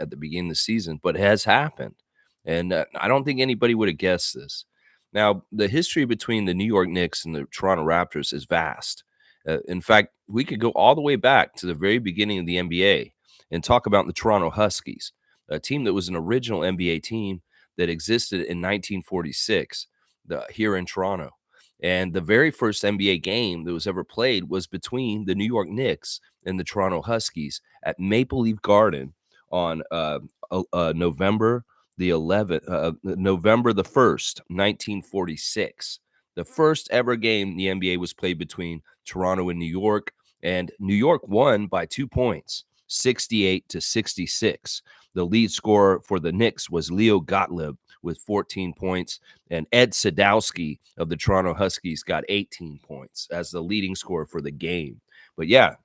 at the beginning of the season, but it has happened. And I don't think anybody would have guessed this. Now, the history between the New York Knicks and the Toronto Raptors is vast. In fact, we could go all the way back to the very beginning of the NBA and talk about the Toronto Huskies, a team that was an original NBA team that existed in 1946 here in Toronto. And the very first NBA game that was ever played was between the New York Knicks and the Toronto Huskies at Maple Leaf Garden on November the 11th, November the 1st, 1946. The first ever game in the NBA was played between Toronto and New York, and New York won by 2 points, 68-66. The lead scorer for the Knicks was Leo Gottlieb with 14 points, and Ed Sadowski of the Toronto Huskies got 18 points as the leading scorer for the game. But yeah,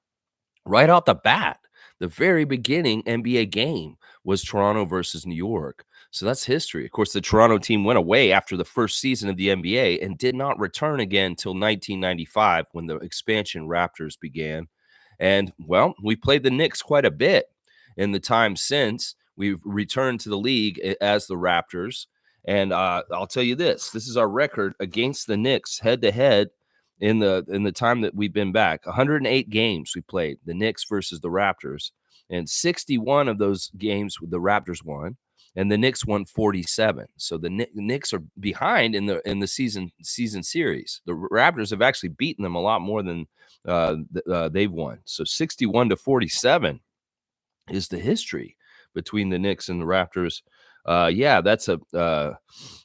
right off the bat, the very beginning NBA game was Toronto versus New York. So that's history. Of course, the Toronto team went away after the first season of the NBA and did not return again until 1995 when the expansion Raptors began. And, well, we played the Knicks quite a bit in the time since. We've returned to the league as the Raptors. And I'll tell you this is our record against the Knicks head-to-head in the time that we've been back. 108 games we played, the Knicks versus the Raptors. And 61 of those games the Raptors won, and the Knicks won 47. So the Knicks are behind in the season series. The Raptors have actually beaten them a lot more than they've won. So 61-47 is the history between the Knicks and the Raptors. Yeah, that's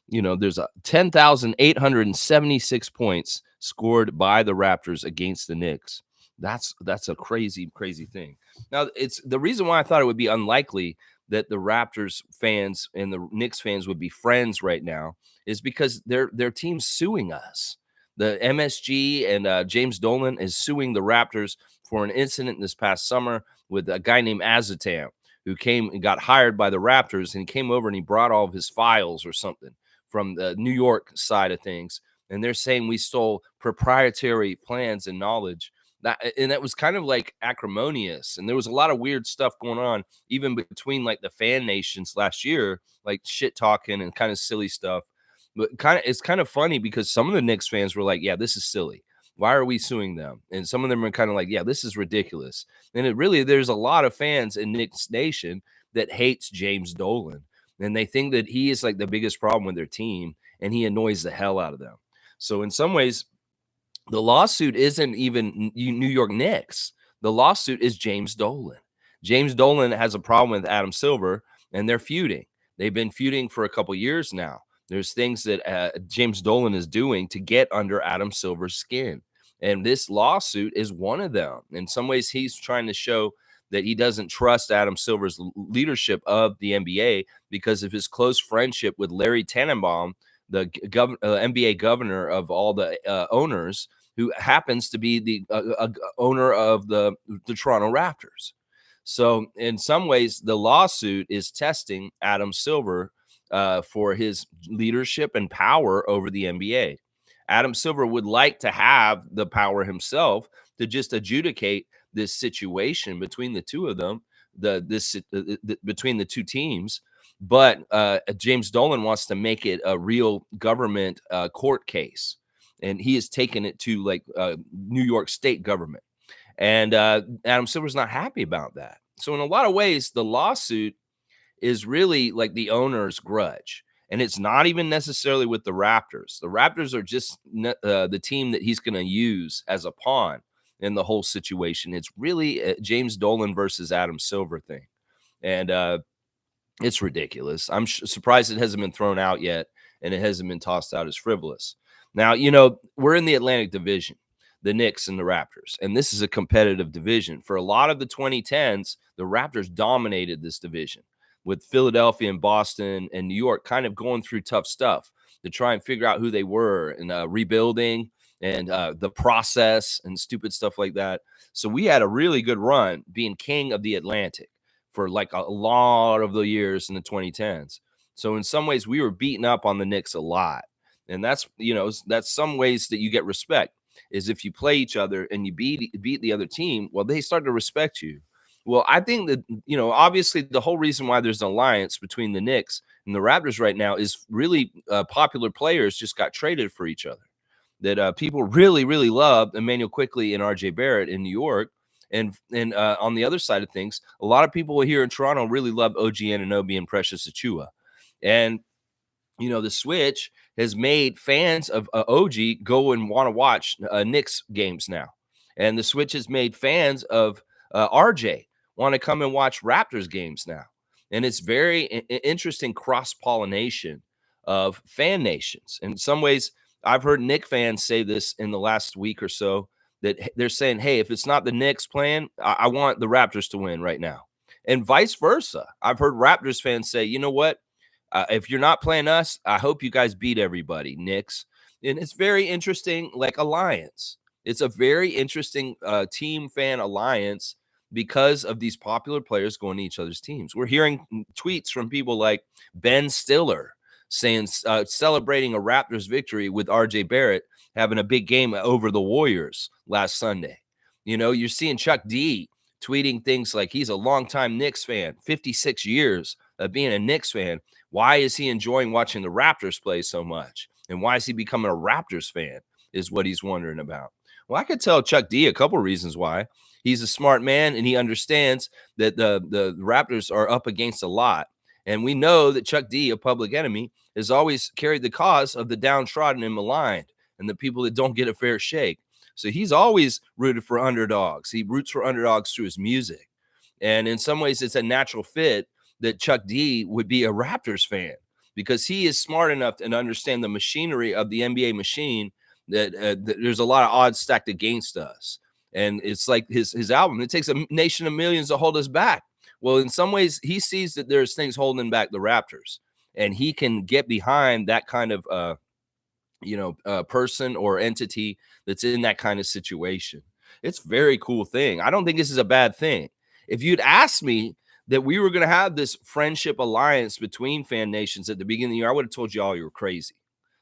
there's 10,876 points scored by the Raptors against the Knicks. That's a crazy thing. Now, it's the reason why I thought it would be unlikely that the Raptors fans and the Knicks fans would be friends right now is because their team's suing us. The MSG and James Dolan is suing the Raptors for an incident this past summer with a guy named Azatam, who came and got hired by the Raptors, and he came over and he brought all of his files or something from the New York side of things. And they're saying we stole proprietary plans and knowledge. That was kind of like acrimonious. And there was a lot of weird stuff going on, even between like the fan nations last year, like shit talking and kind of silly stuff. But it's kind of funny because some of the Knicks fans were like, yeah, this is silly. Why are we suing them? And some of them are kind of like, yeah, this is ridiculous. And there's a lot of fans in Knicks Nation that hates James Dolan. And they think that he is like the biggest problem with their team, and he annoys the hell out of them. So in some ways, the lawsuit isn't even New York Knicks. The lawsuit is James Dolan. James Dolan has a problem with Adam Silver, and they're feuding. They've been feuding for a couple years now. There's things that James Dolan is doing to get under Adam Silver's skin. And this lawsuit is one of them. In some ways, he's trying to show that he doesn't trust Adam Silver's leadership of the NBA because of his close friendship with Larry Tannenbaum, the NBA governor of all the owners, who happens to be the owner of the Toronto Raptors. So in some ways, the lawsuit is testing Adam Silver for his leadership and power over the NBA. Adam Silver would like to have the power himself to just adjudicate this situation between the two of them, between the two teams. But James Dolan wants to make it a real government court case, and he has taken it to like New York State government. And Adam Silver's not happy about that. So in a lot of ways, the lawsuit is really like the owner's grudge. And it's not even necessarily with the Raptors. The Raptors are just the team that he's going to use as a pawn in the whole situation. It's really James Dolan versus Adam Silver thing. And it's ridiculous. I'm surprised it hasn't been thrown out yet, and it hasn't been tossed out as frivolous. Now, we're in the Atlantic Division, the Knicks and the Raptors, and this is a competitive division. For a lot of the 2010s, the Raptors dominated this division, with Philadelphia and Boston and New York kind of going through tough stuff to try and figure out who they were and rebuilding and the process and stupid stuff like that. So we had a really good run being king of the Atlantic for like a lot of the years in the 2010s. So in some ways, we were beating up on the Knicks a lot. And that's some ways that you get respect is if you play each other and you beat the other team, well, they start to respect you. Well, I think that, obviously the whole reason why there's an alliance between the Knicks and the Raptors right now is really popular players just got traded for each other. That people really, really love Emmanuel Quickly and RJ Barrett in New York. And on the other side of things, a lot of people here in Toronto really love OG Anunoby and Precious Achua. And the switch has made fans of OG go and want to watch Knicks games now. And the switch has made fans of RJ want to come and watch Raptors games now. And it's very interesting cross pollination of fan nations. In some ways, I've heard Knicks fans say this in the last week or so that they're saying, hey, if it's not the Knicks playing, I want the Raptors to win right now. And vice versa. I've heard Raptors fans say, you know what? If you're not playing us, I hope you guys beat everybody, Knicks. And it's very interesting, like alliance. It's a very interesting team fan alliance because of these popular players going to each other's teams. We're hearing tweets from people like Ben Stiller saying, celebrating a Raptors victory with RJ Barrett having a big game over the Warriors last Sunday. You're seeing Chuck D tweeting things like he's a longtime Knicks fan, 56 years of being a Knicks fan. Why is he enjoying watching the Raptors play so much? And why is he becoming a Raptors fan is what he's wondering about. Well, I could tell Chuck D a couple reasons why. He's a smart man, and he understands that the Raptors are up against a lot. And we know that Chuck D, a public enemy, has always carried the cause of the downtrodden and maligned and the people that don't get a fair shake. So he's always rooted for underdogs. He roots for underdogs through his music. And in some ways, it's a natural fit that Chuck D would be a Raptors fan because he is smart enough to understand the machinery of the NBA machine that there's a lot of odds stacked against us. And it's like his album, it takes a nation of millions to hold us back. Well, in some ways, he sees that there's things holding back the Raptors, and he can get behind that kind of person or entity that's in that kind of situation. It's a very cool thing. I don't think this is a bad thing. If you'd asked me that we were going to have this friendship alliance between fan nations at the beginning of the year, I would have told you all you were crazy.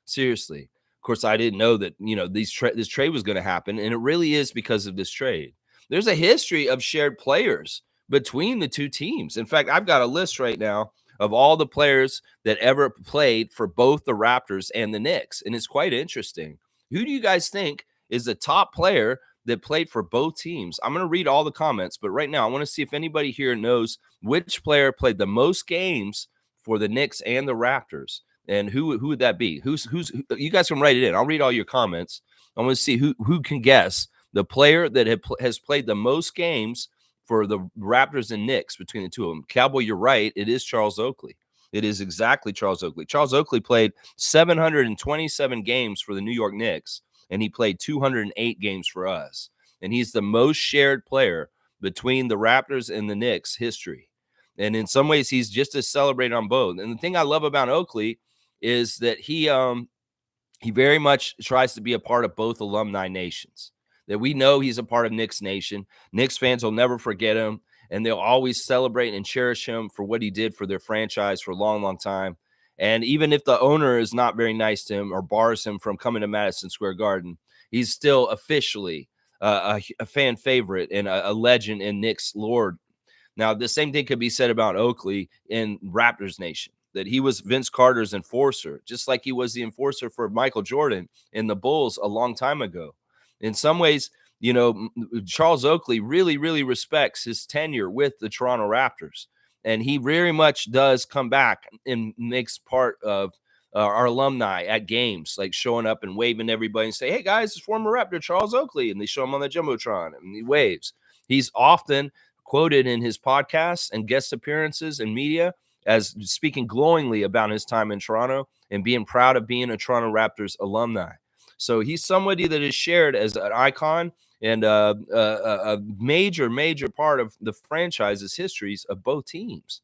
Seriously. Of course, I didn't know that, this trade was going to happen. And it really is because of this trade. There's a history of shared players between the two teams. In fact, I've got a list right now of all the players that ever played for both the Raptors and the Knicks. And it's quite interesting. Who do you guys think is the top player that played for both teams? I'm going to read all the comments, but right now I want to see if anybody here knows which player played the most games for the Knicks and the Raptors. And who would that be? Who's you guys can write it in. I'll read all your comments. I want to see who can guess the player that has played the most games for the Raptors and Knicks between the two of them. Cowboy, you're right. It is Charles Oakley. It is exactly Charles Oakley. Charles Oakley played 727 games for the New York Knicks, and he played 208 games for us. And he's the most shared player between the Raptors and the Knicks history. And in some ways, he's just as celebrated on both. And the thing I love about Oakley is that he very much tries to be a part of both alumni nations. That we know he's a part of Knicks Nation. Knicks fans will never forget him, and they'll always celebrate and cherish him for what he did for their franchise for a long, long time. And even if the owner is not very nice to him or bars him from coming to Madison Square Garden, he's still officially a fan favorite and a legend in Knicks lore. Now, the same thing could be said about Oakley in Raptors Nation, that he was Vince Carter's enforcer, just like he was the enforcer for Michael Jordan in the Bulls a long time ago. In some ways, Charles Oakley really, really respects his tenure with the Toronto Raptors. And he very much does come back and makes part of our alumni at games, like showing up and waving everybody and say, hey, guys, it's former Raptor Charles Oakley. And they show him on the Jumbotron and he waves. He's often quoted in his podcasts and guest appearances in media as speaking glowingly about his time in Toronto and being proud of being a Toronto Raptors alumni. So he's somebody that is shared as an icon and a major, major part of the franchise's histories of both teams.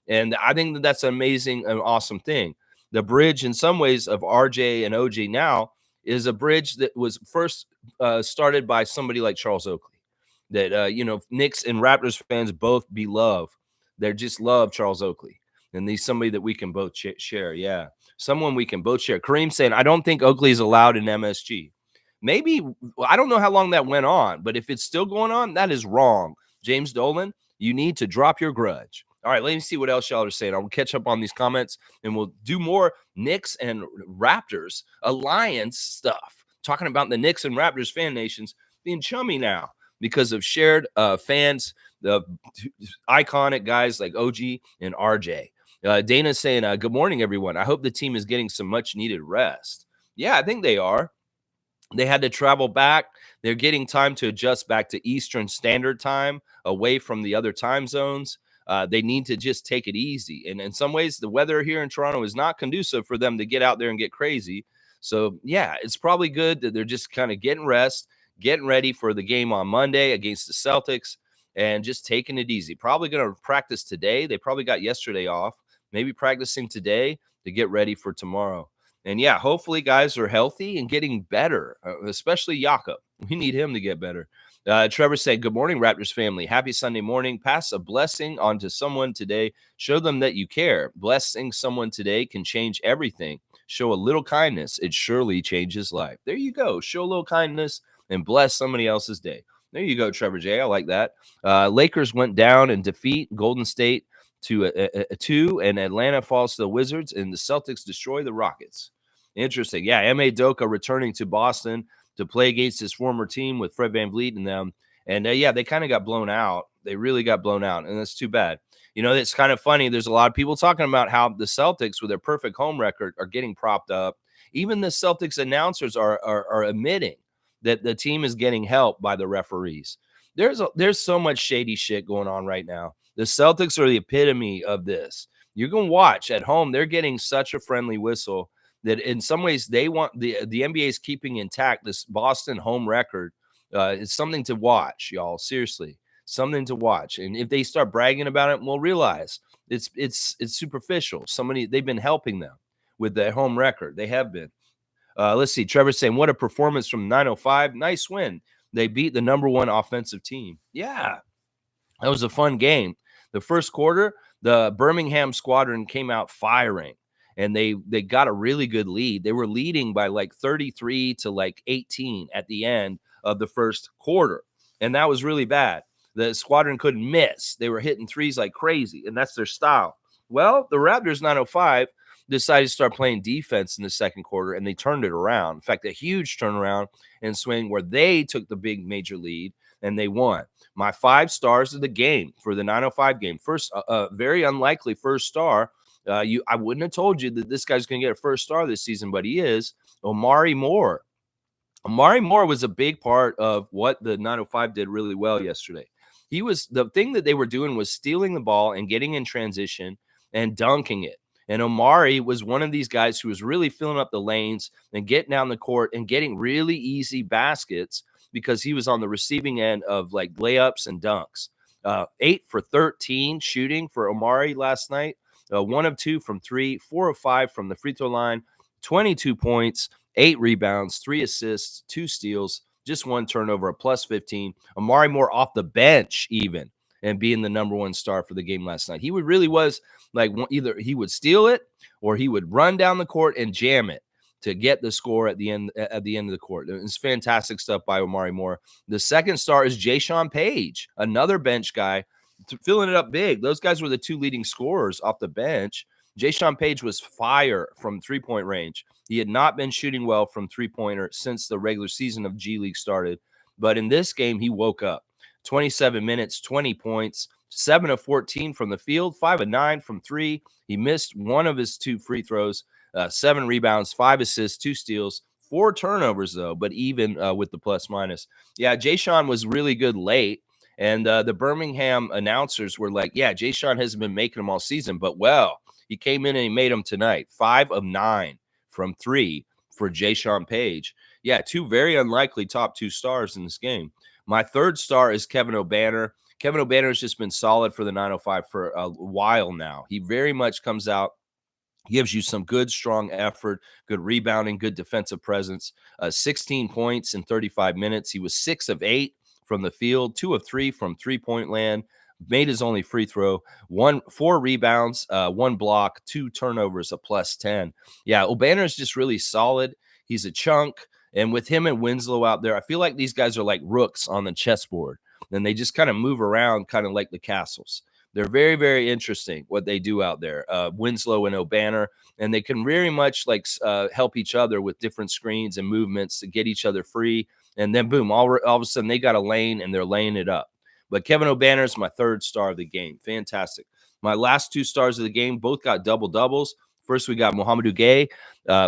And I think that that's an amazing and awesome thing. The bridge, in some ways, of RJ and OG now is a bridge that was first started by somebody like Charles Oakley. That, Knicks and Raptors fans both beloved. They just love Charles Oakley. And he's somebody that we can both share. Yeah. Someone we can both share. Kareem saying, I don't think Oakley is allowed in MSG. Maybe, I don't know how long that went on, but if it's still going on, that is wrong. James Dolan, You need to drop your grudge. All right, let me see what else y'all are saying. I'll catch up on these comments and we'll do more Knicks and Raptors alliance stuff. Talking about the Knicks and Raptors fan nations being chummy now because of shared fans, the iconic guys like OG and RJ. Dana's saying, good morning, everyone. I hope the team is getting some much needed rest. Yeah, I think they are. They had to travel back. They're getting time to adjust back to Eastern Standard Time, away from the other time zones. They need to just take it easy. And in some ways, the weather here in Toronto is not conducive for them to get out there and get crazy. So, yeah, it's probably good that they're just kind of getting rest, getting ready for the game on Monday against the Celtics, and just taking it easy. Probably going to practice today. They probably got yesterday off, maybe practicing today to get ready for tomorrow. And yeah, hopefully guys are healthy and getting better, especially Jakob. We need him to get better. Trevor said, good morning, Raptors family. Happy Sunday morning. Pass a blessing on to someone today. Show them that you care. Blessing someone today can change everything. Show a little kindness. It surely changes life. There you go. Show a little kindness and bless somebody else's day. There you go, Trevor J. I like that. Lakers went down in defeat. Golden State to a 2, and Atlanta falls to the Wizards, and the Celtics destroy the Rockets. Interesting. Yeah, M.A. Doka returning to Boston to play against his former team with Fred VanVleet and them. And, yeah, they kind of got blown out. They really got blown out, and that's too bad. You know, it's kind of funny. There's a lot of people talking about how the Celtics, with their perfect home record, are getting propped up. Even the Celtics announcers are admitting that the team is getting helped by the referees. There's so much shady shit going on right now. The Celtics are the epitome of this. You can watch at home. They're getting such a friendly whistle that in some ways they want the NBA is keeping intact this Boston home record. It's something to watch, y'all. Seriously, something to watch. And if they start bragging about it, we'll realize it's superficial. They've been helping them with their home record. They have been. Let's see. Trevor's saying, what a performance from 905. Nice win. They beat the #1 offensive team. Yeah, that was a fun game. The first quarter, the Birmingham squadron came out firing, and they got a really good lead. They were leading by like 33 to like 18 at the end of the first quarter, and that was really bad. The squadron couldn't miss. They were hitting threes like crazy, and that's their style. Well, the Raptors 905 decided to start playing defense in the second quarter, and they turned it around. In fact, a huge turnaround and swing where they took the big major lead, and they won. My 5 stars of the game for the 905 game. First, very unlikely first star. I wouldn't have told you that this guy's going to get a first star this season, but he is. Omari Moore. Omari Moore was a big part of what the 905 did really well yesterday. The thing that they were doing was stealing the ball and getting in transition and dunking it. And Omari was one of these guys who was really filling up the lanes and getting down the court and getting really easy baskets because he was on the receiving end of like layups and dunks. 8 for 13 shooting for Omari last night. 1 of 2 from 3, 4 of 5 from the free throw line, 22 points, 8 rebounds, 3 assists, 2 steals, just 1 turnover, a plus 15. Omari Moore off the bench even, and being the #1 star for the game last night. He really was like either he would steal it or he would run down the court and jam it to get the score at the end of the court. It's fantastic stuff by Omari Moore. The second star is Jayshawn Page, another bench guy, filling it up big. Those guys were the 2 leading scorers off the bench. Jayshawn Page was fire from three-point range. He had not been shooting well from three-pointer since the regular season of G League started. But in this game, he woke up. 27 minutes, 20 points, 7 of 14 from the field, 5 of 9 from 3. He missed 1 of his 2 free throws, 7 rebounds, 5 assists, 2 steals, 4 turnovers, though, but even with the plus-minus. Yeah, Jayshawn was really good late. And the Birmingham announcers were like, yeah, Jayshawn hasn't been making them all season, but well, he came in and he made them tonight. 5 of 9 from 3 for Jayshawn Page. Yeah, 2 very unlikely top 2 stars in this game. My third star is Kevin O'Banner. Kevin O'Banner has just been solid for the 905 for a while now. He very much comes out, gives you some good, strong effort, good rebounding, good defensive presence. 16 points in 35 minutes. He was 6 of 8 from the field, 2 of 3 from three-point land, made his only free throw, 4 rebounds, 1 block, 2 turnovers, a plus 10. Yeah, O'Banner is just really solid. He's a chunk. And with him and Winslow out there, I feel like these guys are like rooks on the chessboard. and they just kind of move around, kind of like the castles. They're very, very interesting what they do out there. Winslow and O'Banner, and they can very much like help each other with different screens and movements to get each other free. And then boom, all of a sudden they got a lane and they're laying it up. But Kevin O'Banner is my third star of the game. Fantastic. My last two stars of the game both got double doubles. First, we got Mohamedou Gay,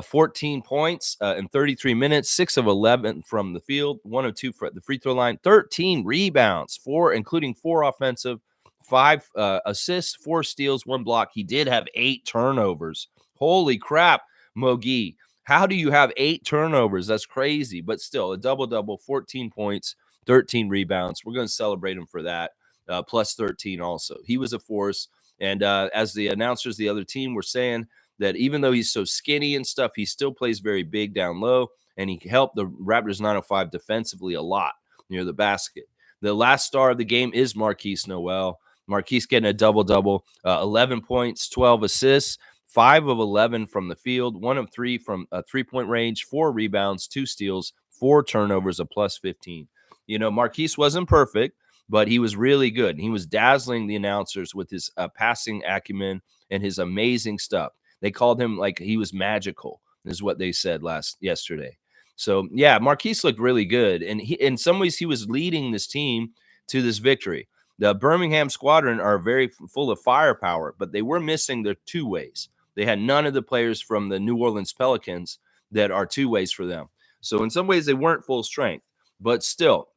14 points in 33 minutes, 6 of 11 from the field, 1 of 2 for the free throw line, 13 rebounds, 4, including 4 offensive, 5 assists, 4 steals, 1 block. He did have 8 turnovers. Holy crap, Mogi. How do you have 8 turnovers? That's crazy. But still, a double-double, 14 points, 13 rebounds. We're going to celebrate him for that, plus 13 also. He was a force. And as the announcers, the other team were saying that even though he's so skinny and stuff, he still plays very big down low, and he helped the Raptors 905 defensively a lot near the basket. The last star of the game is Marquise Noel. Marquise getting a double-double, 11 points, 12 assists, 5 of 11 from the field, 1 of 3 from three-point range, 4 rebounds, 2 steals, 4 turnovers, a plus 15. You know, Marquise wasn't perfect, but he was really good. He was dazzling the announcers with his passing acumen and his amazing stuff. They called him like he was magical, is what they said yesterday. So, yeah, Marquise looked really good. And he, in some ways, he was leading this team to this victory. The Birmingham Squadron are very full of firepower, but they were missing their two ways. They had none of the players from the New Orleans Pelicans that are two ways for them. So, in some ways, they weren't full strength, but still,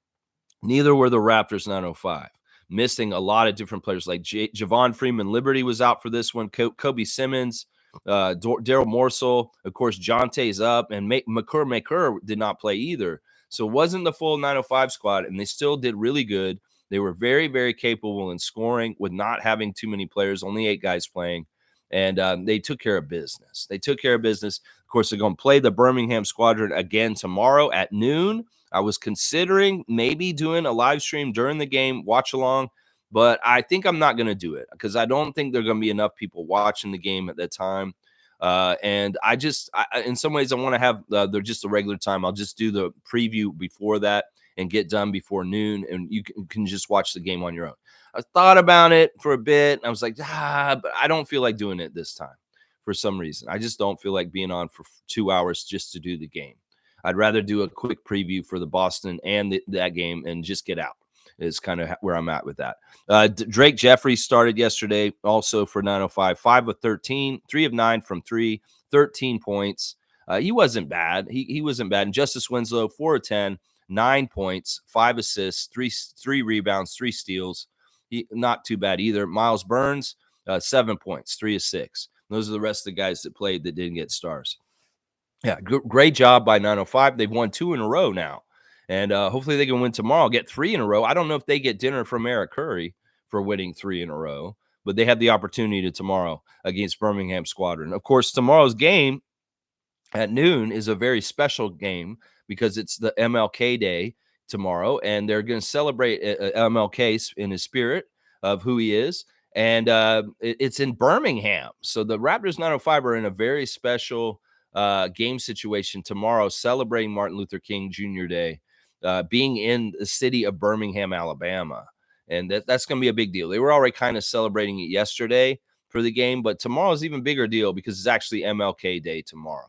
neither were the Raptors 905, missing a lot of different players like Javon Freeman Liberty was out for this one, Kobe Simmons, Daryl Morsell, of course, Jonte's up, and Makur did not play either. So it wasn't the full 905 squad, and they still did really good. They were very, very capable in scoring with not having too many players, only 8 guys playing, and they took care of business. Of course, they're going to play the Birmingham Squadron again tomorrow at noon. I was considering maybe doing a live stream during the game, watch along, but I think I'm not going to do it because I don't think there are going to be enough people watching the game at that time. And in some ways, I want to have they're just a regular time. I'll just do the preview before that and get done before noon, and you can just watch the game on your own. I thought about it for a bit, and I was like, but I don't feel like doing it this time for some reason. I just don't feel like being on for 2 hours just to do the game. I'd rather do a quick preview for the Boston and that game and just get out. Is kind of where I'm at with that. Drake Jeffries started yesterday also for 905, 5 of 13, 3 of 9 from 3, 13 points. He wasn't bad. He wasn't bad. And Justice Winslow, 4 of 10, 9 points, 5 assists, 3 rebounds, 3 steals. Not too bad either. Miles Burns, 7 points, 3 of 6. Those are the rest of the guys that played that didn't get stars. Yeah, great job by 905. They've won 2 in a row now. And hopefully they can win tomorrow, get 3 in a row. I don't know if they get dinner from Eric Curry for winning 3 in a row, but they have the opportunity to tomorrow against Birmingham Squadron. Of course, tomorrow's game at noon is a very special game because it's the MLK Day tomorrow, and they're going to celebrate MLK in his spirit of who he is. And it's in Birmingham. So the Raptors 905 are in a very special game situation tomorrow, celebrating Martin Luther King Jr. Day, being in the city of Birmingham, Alabama. And that's going to be a big deal. They were already kind of celebrating it yesterday for the game, but tomorrow's even bigger deal because it's actually MLK Day tomorrow.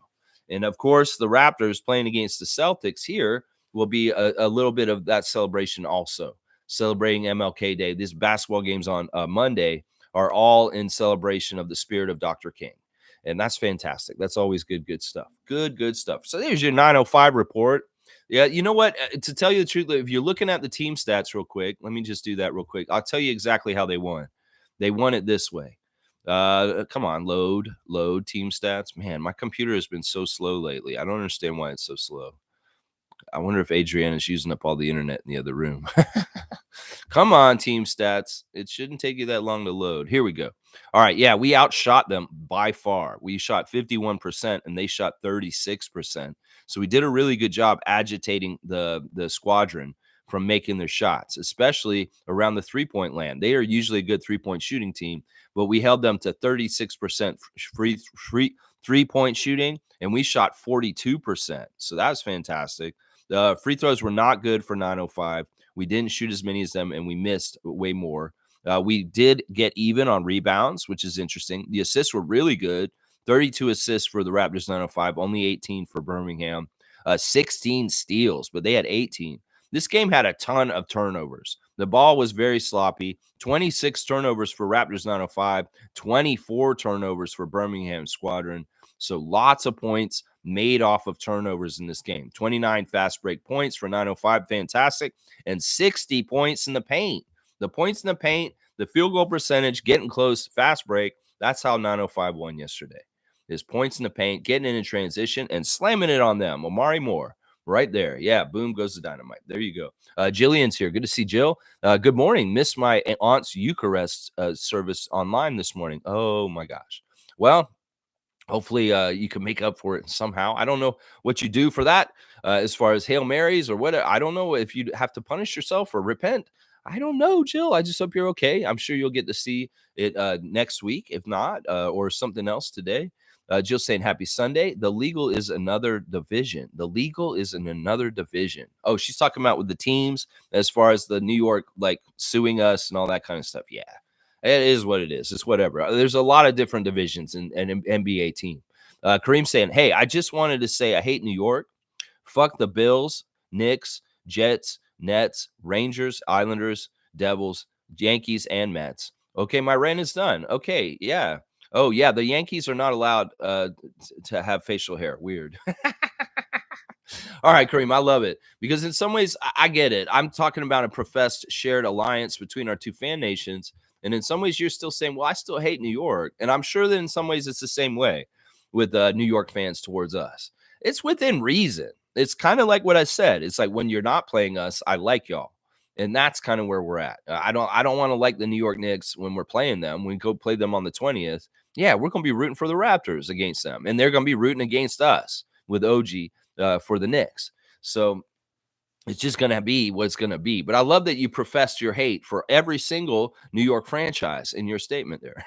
And of course, the Raptors playing against the Celtics here will be a little bit of that celebration also, celebrating MLK Day. These basketball games on Monday are all in celebration of the spirit of Dr. King. And that's fantastic. That's always good stuff. Good stuff. So there's your 905 report. Yeah, you know what? To tell you the truth, if you're looking at the team stats real quick, let me just do that real quick. I'll tell you exactly how they won. They won it this way. Come on, load team stats. Man, my computer has been so slow lately. I don't understand why it's so slow. I wonder if Adrienne is using up all the internet in the other room. Come on, team stats. It shouldn't take you that long to load. Here we go. All right. Yeah, we outshot them by far. We shot 51% and they shot 36%. So we did a really good job agitating the squadron from making their shots, especially around the three-point land. They are usually a good three-point shooting team, but we held them to 36% free three-point shooting, and we shot 42%. So that was fantastic. The free throws were not good for 905. We didn't shoot as many as them, and we missed way more. We did get even on rebounds, which is interesting. The assists were really good. 32 assists for the Raptors 905, only 18 for Birmingham. 16 steals, but they had 18. This game had a ton of turnovers. The ball was very sloppy. 26 turnovers for Raptors 905, 24 turnovers for Birmingham Squadron. So lots of points made off of turnovers in this game. 29 fast break points for 905, fantastic, and 60 points in the paint. The points in the paint, the field goal percentage, getting close, fast break. That's how 905 won yesterday. His points in the paint, getting in transition, and slamming it on them. Omari Moore, right there. Yeah, boom goes the dynamite. There you go. Jillian's here. Good to see Jill. Good morning. Missed my aunt's Eucharist service online this morning. Oh, my gosh. Well, hopefully you can make up for it somehow. I don't know what you do for that as far as Hail Marys or what. I don't know if you have to punish yourself or repent. I don't know, Jill. I just hope you're okay. I'm sure you'll get to see it next week, if not, or something else today. Jill saying happy Sunday. The legal is another division. The legal is in another division. Oh, she's talking about with the teams as far as the New York, like suing us and all that kind of stuff. Yeah, it is what it is. It's whatever. There's a lot of different divisions in an NBA team. Kareem saying, hey, I just wanted to say I hate New York. Fuck the Bills, Knicks, Jets, Nets, Rangers, Islanders, Devils, Yankees, and Mets. Okay, my rant is done. Okay, yeah. Oh, yeah, the Yankees are not allowed to have facial hair. Weird. All right, Kareem, I love it because in some ways I get it. I'm talking about a professed shared alliance between our two fan nations. And in some ways, you're still saying, well, I still hate New York. And I'm sure that in some ways it's the same way with New York fans towards us. It's within reason. It's kind of like what I said. It's like when you're not playing us, I like y'all. And that's kind of where we're at. I don't want to like the New York Knicks when we're playing them. When we go play them on the 20th, yeah, we're going to be rooting for the Raptors against them. And they're going to be rooting against us with OG for the Knicks. So it's just going to be what's going to be. But I love that you professed your hate for every single New York franchise in your statement there.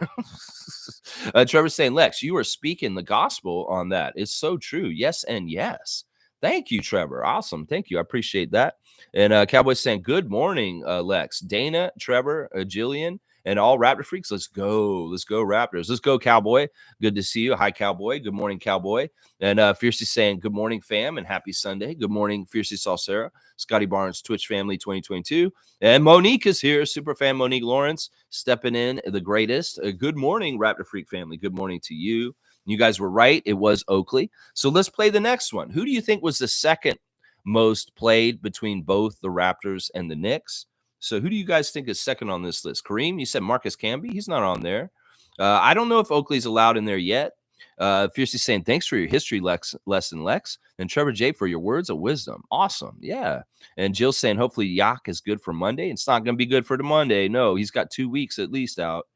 Trevor's saying, Lex, you are speaking the gospel on that. It's so true. Yes and yes. Thank you, Trevor. Awesome. Thank you. I appreciate that. And Cowboy's saying, good morning, Lex. Dana, Trevor, Jillian, and all Raptor freaks. Let's go. Let's go, Raptors. Let's go, Cowboy. Good to see you. Hi, Cowboy. Good morning, Cowboy. And Fiercely saying, good morning, fam, and happy Sunday. Good morning, Fiercely Salsera. Scotty Barnes, Twitch family 2022. And Monique is here. Super fan Monique Lawrence stepping in, the greatest. Good morning, Raptor Freak family. Good morning to you. You guys were right. It was Oakley. So let's play the next one. Who do you think was the second most played between both the Raptors and the Knicks? So who do you guys think is second on this list? Kareem, you said Marcus Camby. He's not on there. I don't know if Oakley's allowed in there yet. Fiercely saying, thanks for your history lesson, Lex. And Trevor J for your words of wisdom. Awesome. Yeah. And Jill saying, hopefully Yak is good for Monday. It's not going to be good for the Monday. No, he's got 2 weeks at least out.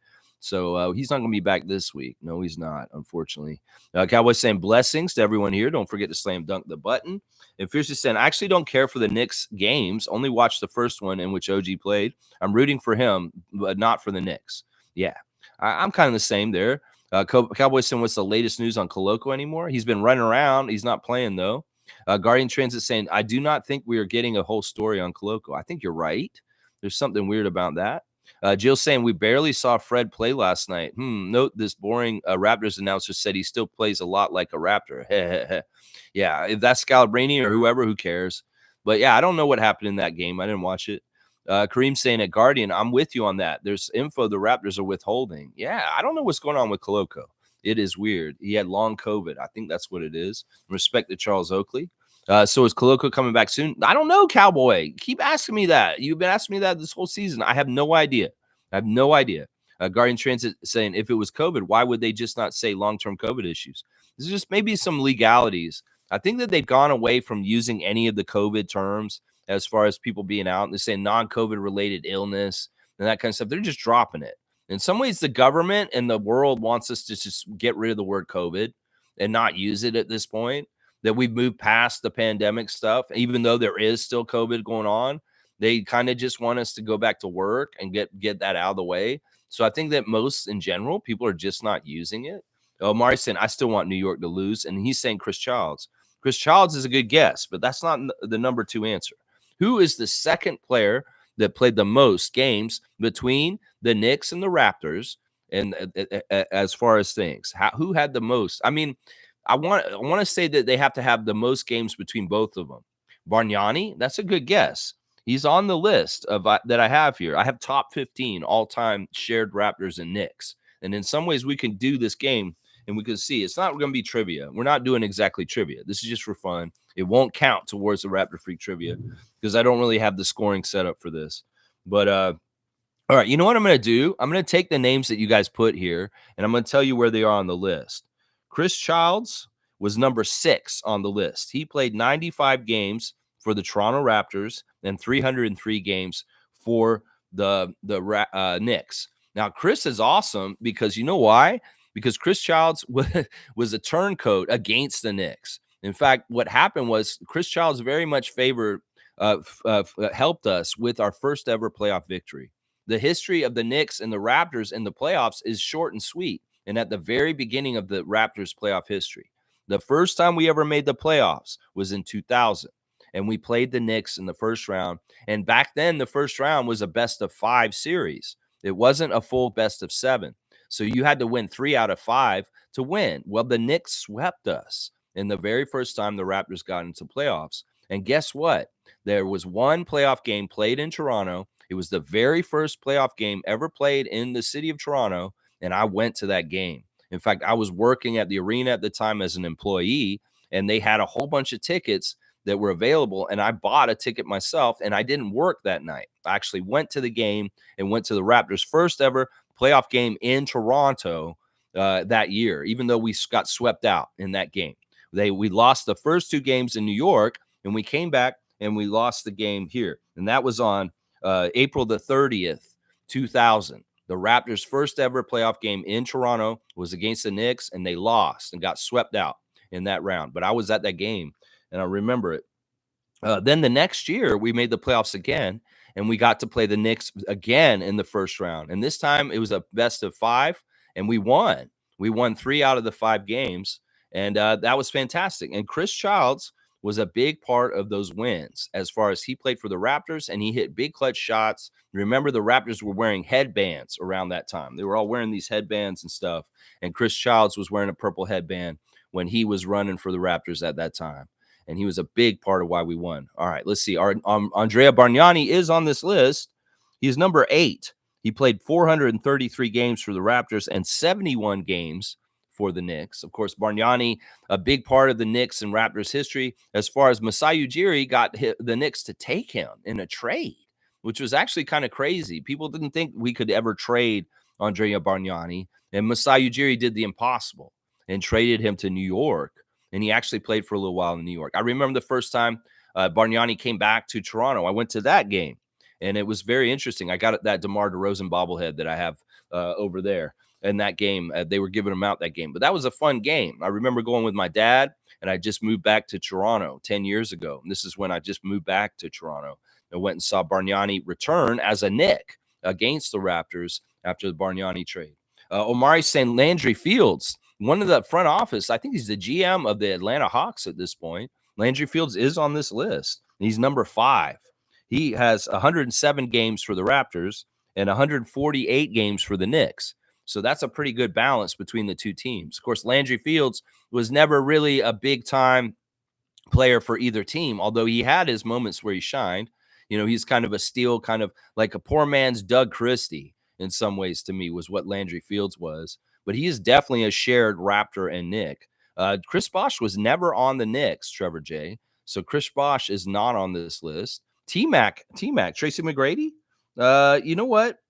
So he's not going to be back this week. No, he's not, unfortunately. Cowboys saying blessings to everyone here. Don't forget to slam dunk the button. And Fiercely saying, I actually don't care for the Knicks games. Only watched the first one in which OG played. I'm rooting for him, but not for the Knicks. Yeah, I'm kind of the same there. Cowboys saying, what's the latest news on Koloko anymore? He's been running around. He's not playing, though. Guardian Transit saying, I do not think we are getting a whole story on Koloko. I think you're right. There's something weird about that. Jill saying, we barely saw Fred play last night. Note this boring Raptors announcer said he still plays a lot like a Raptor. Yeah, if that's Scalabrini or whoever, who cares? But yeah, I don't know what happened in that game. I didn't watch it. Kareem saying at Guardian, I'm with you on that. There's info the Raptors are withholding. Yeah, I don't know what's going on with Koloko. It is weird. He had long COVID. I think that's what it is. Respect to Charles Oakley. So is Koloko coming back soon? I don't know, Cowboy. Keep asking me that. You've been asking me that this whole season. I have no idea. Guardian Transit saying, if it was COVID, why would they just not say long-term COVID issues? This is just maybe some legalities. I think that they've gone away from using any of the COVID terms as far as people being out. And they're saying non-COVID related illness and that kind of stuff. They're just dropping it. In some ways, the government and the world wants us to just get rid of the word COVID and not use it at this point. That we've moved past the pandemic stuff, even though there is still COVID going on. They kind of just want us to go back to work and get that out of the way. So I think that most in general, people are just not using it. Omari's saying, I still want New York to lose. And he's saying Chris Childs. Chris Childs is a good guess, but that's not the number 2 answer. Who is the second player that played the most games between the Knicks and the Raptors? And as far as things, who had the most? I mean, I want to say that they have to have the most games between both of them. Bargnani, that's a good guess. He's on the list of that I have here. I have top 15 all-time shared Raptors and Knicks. And in some ways, we can do this game and we can see it's not going to be trivia. We're not doing exactly trivia. This is just for fun. It won't count towards the Raptor Freak trivia because I don't really have the scoring set up for this. But all right, you know what I'm going to do? I'm going to take the names that you guys put here, and I'm going to tell you where they are on the list. Chris Childs was number 6 on the list. He played 95 games for the Toronto Raptors and 303 games for the Knicks. Now, Chris is awesome because you know why? Because Chris Childs was a turncoat against the Knicks. In fact, what happened was Chris Childs very much helped us with our first ever playoff victory. The history of the Knicks and the Raptors in the playoffs is short and sweet. And at the very beginning of the Raptors playoff history, the first time we ever made the playoffs was in 2000. And we played the Knicks in the first round. And back then, the first round was a best of 5 series. It wasn't a full best of 7. So you had to win 3 out of 5 to win. Well, the Knicks swept us in the very first time the Raptors got into playoffs. And guess what? There was one playoff game played in Toronto. It was the very first playoff game ever played in the city of Toronto, and I went to that game. In fact, I was working at the arena at the time as an employee, and they had a whole bunch of tickets that were available, and I bought a ticket myself, and I didn't work that night. I actually went to the game and went to the Raptors' first ever playoff game in Toronto that year, even though we got swept out in that game. We lost the first 2 games in New York, and we came back and we lost the game here, and that was on April the 30th, 2000. The Raptors' first ever playoff game in Toronto was against the Knicks, and they lost and got swept out in that round. But I was at that game, and I remember it. Then the next year, we made the playoffs again, and we got to play the Knicks again in the first round. And this time, it was a best of 5, and we won. We won 3 out of the 5 games, and that was fantastic. And Chris Childs was a big part of those wins as far as he played for the Raptors and he hit big clutch shots. Remember, the Raptors were wearing headbands around that time. They were all wearing these headbands and stuff. And Chris Childs was wearing a purple headband when he was running for the Raptors at that time. And he was a big part of why we won. All right, let's see. Andrea Bargnani is on this list. He's number 8. He played 433 games for the Raptors and 71 games for the Knicks. Of course, Bargnani, a big part of the Knicks and Raptors history, as far as Masai Ujiri got the Knicks to take him in a trade, which was actually kind of crazy. People didn't think we could ever trade Andrea Bargnani, and Masai Ujiri did the impossible and traded him to New York, and he actually played for a little while in New York. I remember the first time Bargnani came back to Toronto. I went to that game, and it was very interesting. I got that DeMar DeRozan bobblehead that I have over there. In that game, they were giving them out that game. But that was a fun game. I remember going with my dad, and I just moved back to Toronto 10 years ago. And this is when I just moved back to Toronto. I went and saw Bargnani return as a Knick against the Raptors after the Bargnani trade. Omari St. Landry Fields, one of the front office, I think he's the GM of the Atlanta Hawks at this point. Landry Fields is on this list. He's number 5. He has 107 games for the Raptors and 148 games for the Knicks. So that's a pretty good balance between the two teams. Of course, Landry Fields was never really a big-time player for either team, although he had his moments where he shined. You know, he's kind of a steal, kind of like a poor man's Doug Christie in some ways to me was what Landry Fields was. But he is definitely a shared Raptor and Knick. Chris Bosh was never on the Knicks, Trevor J. So Chris Bosh is not on this list. T-Mac, Tracy McGrady. You know what?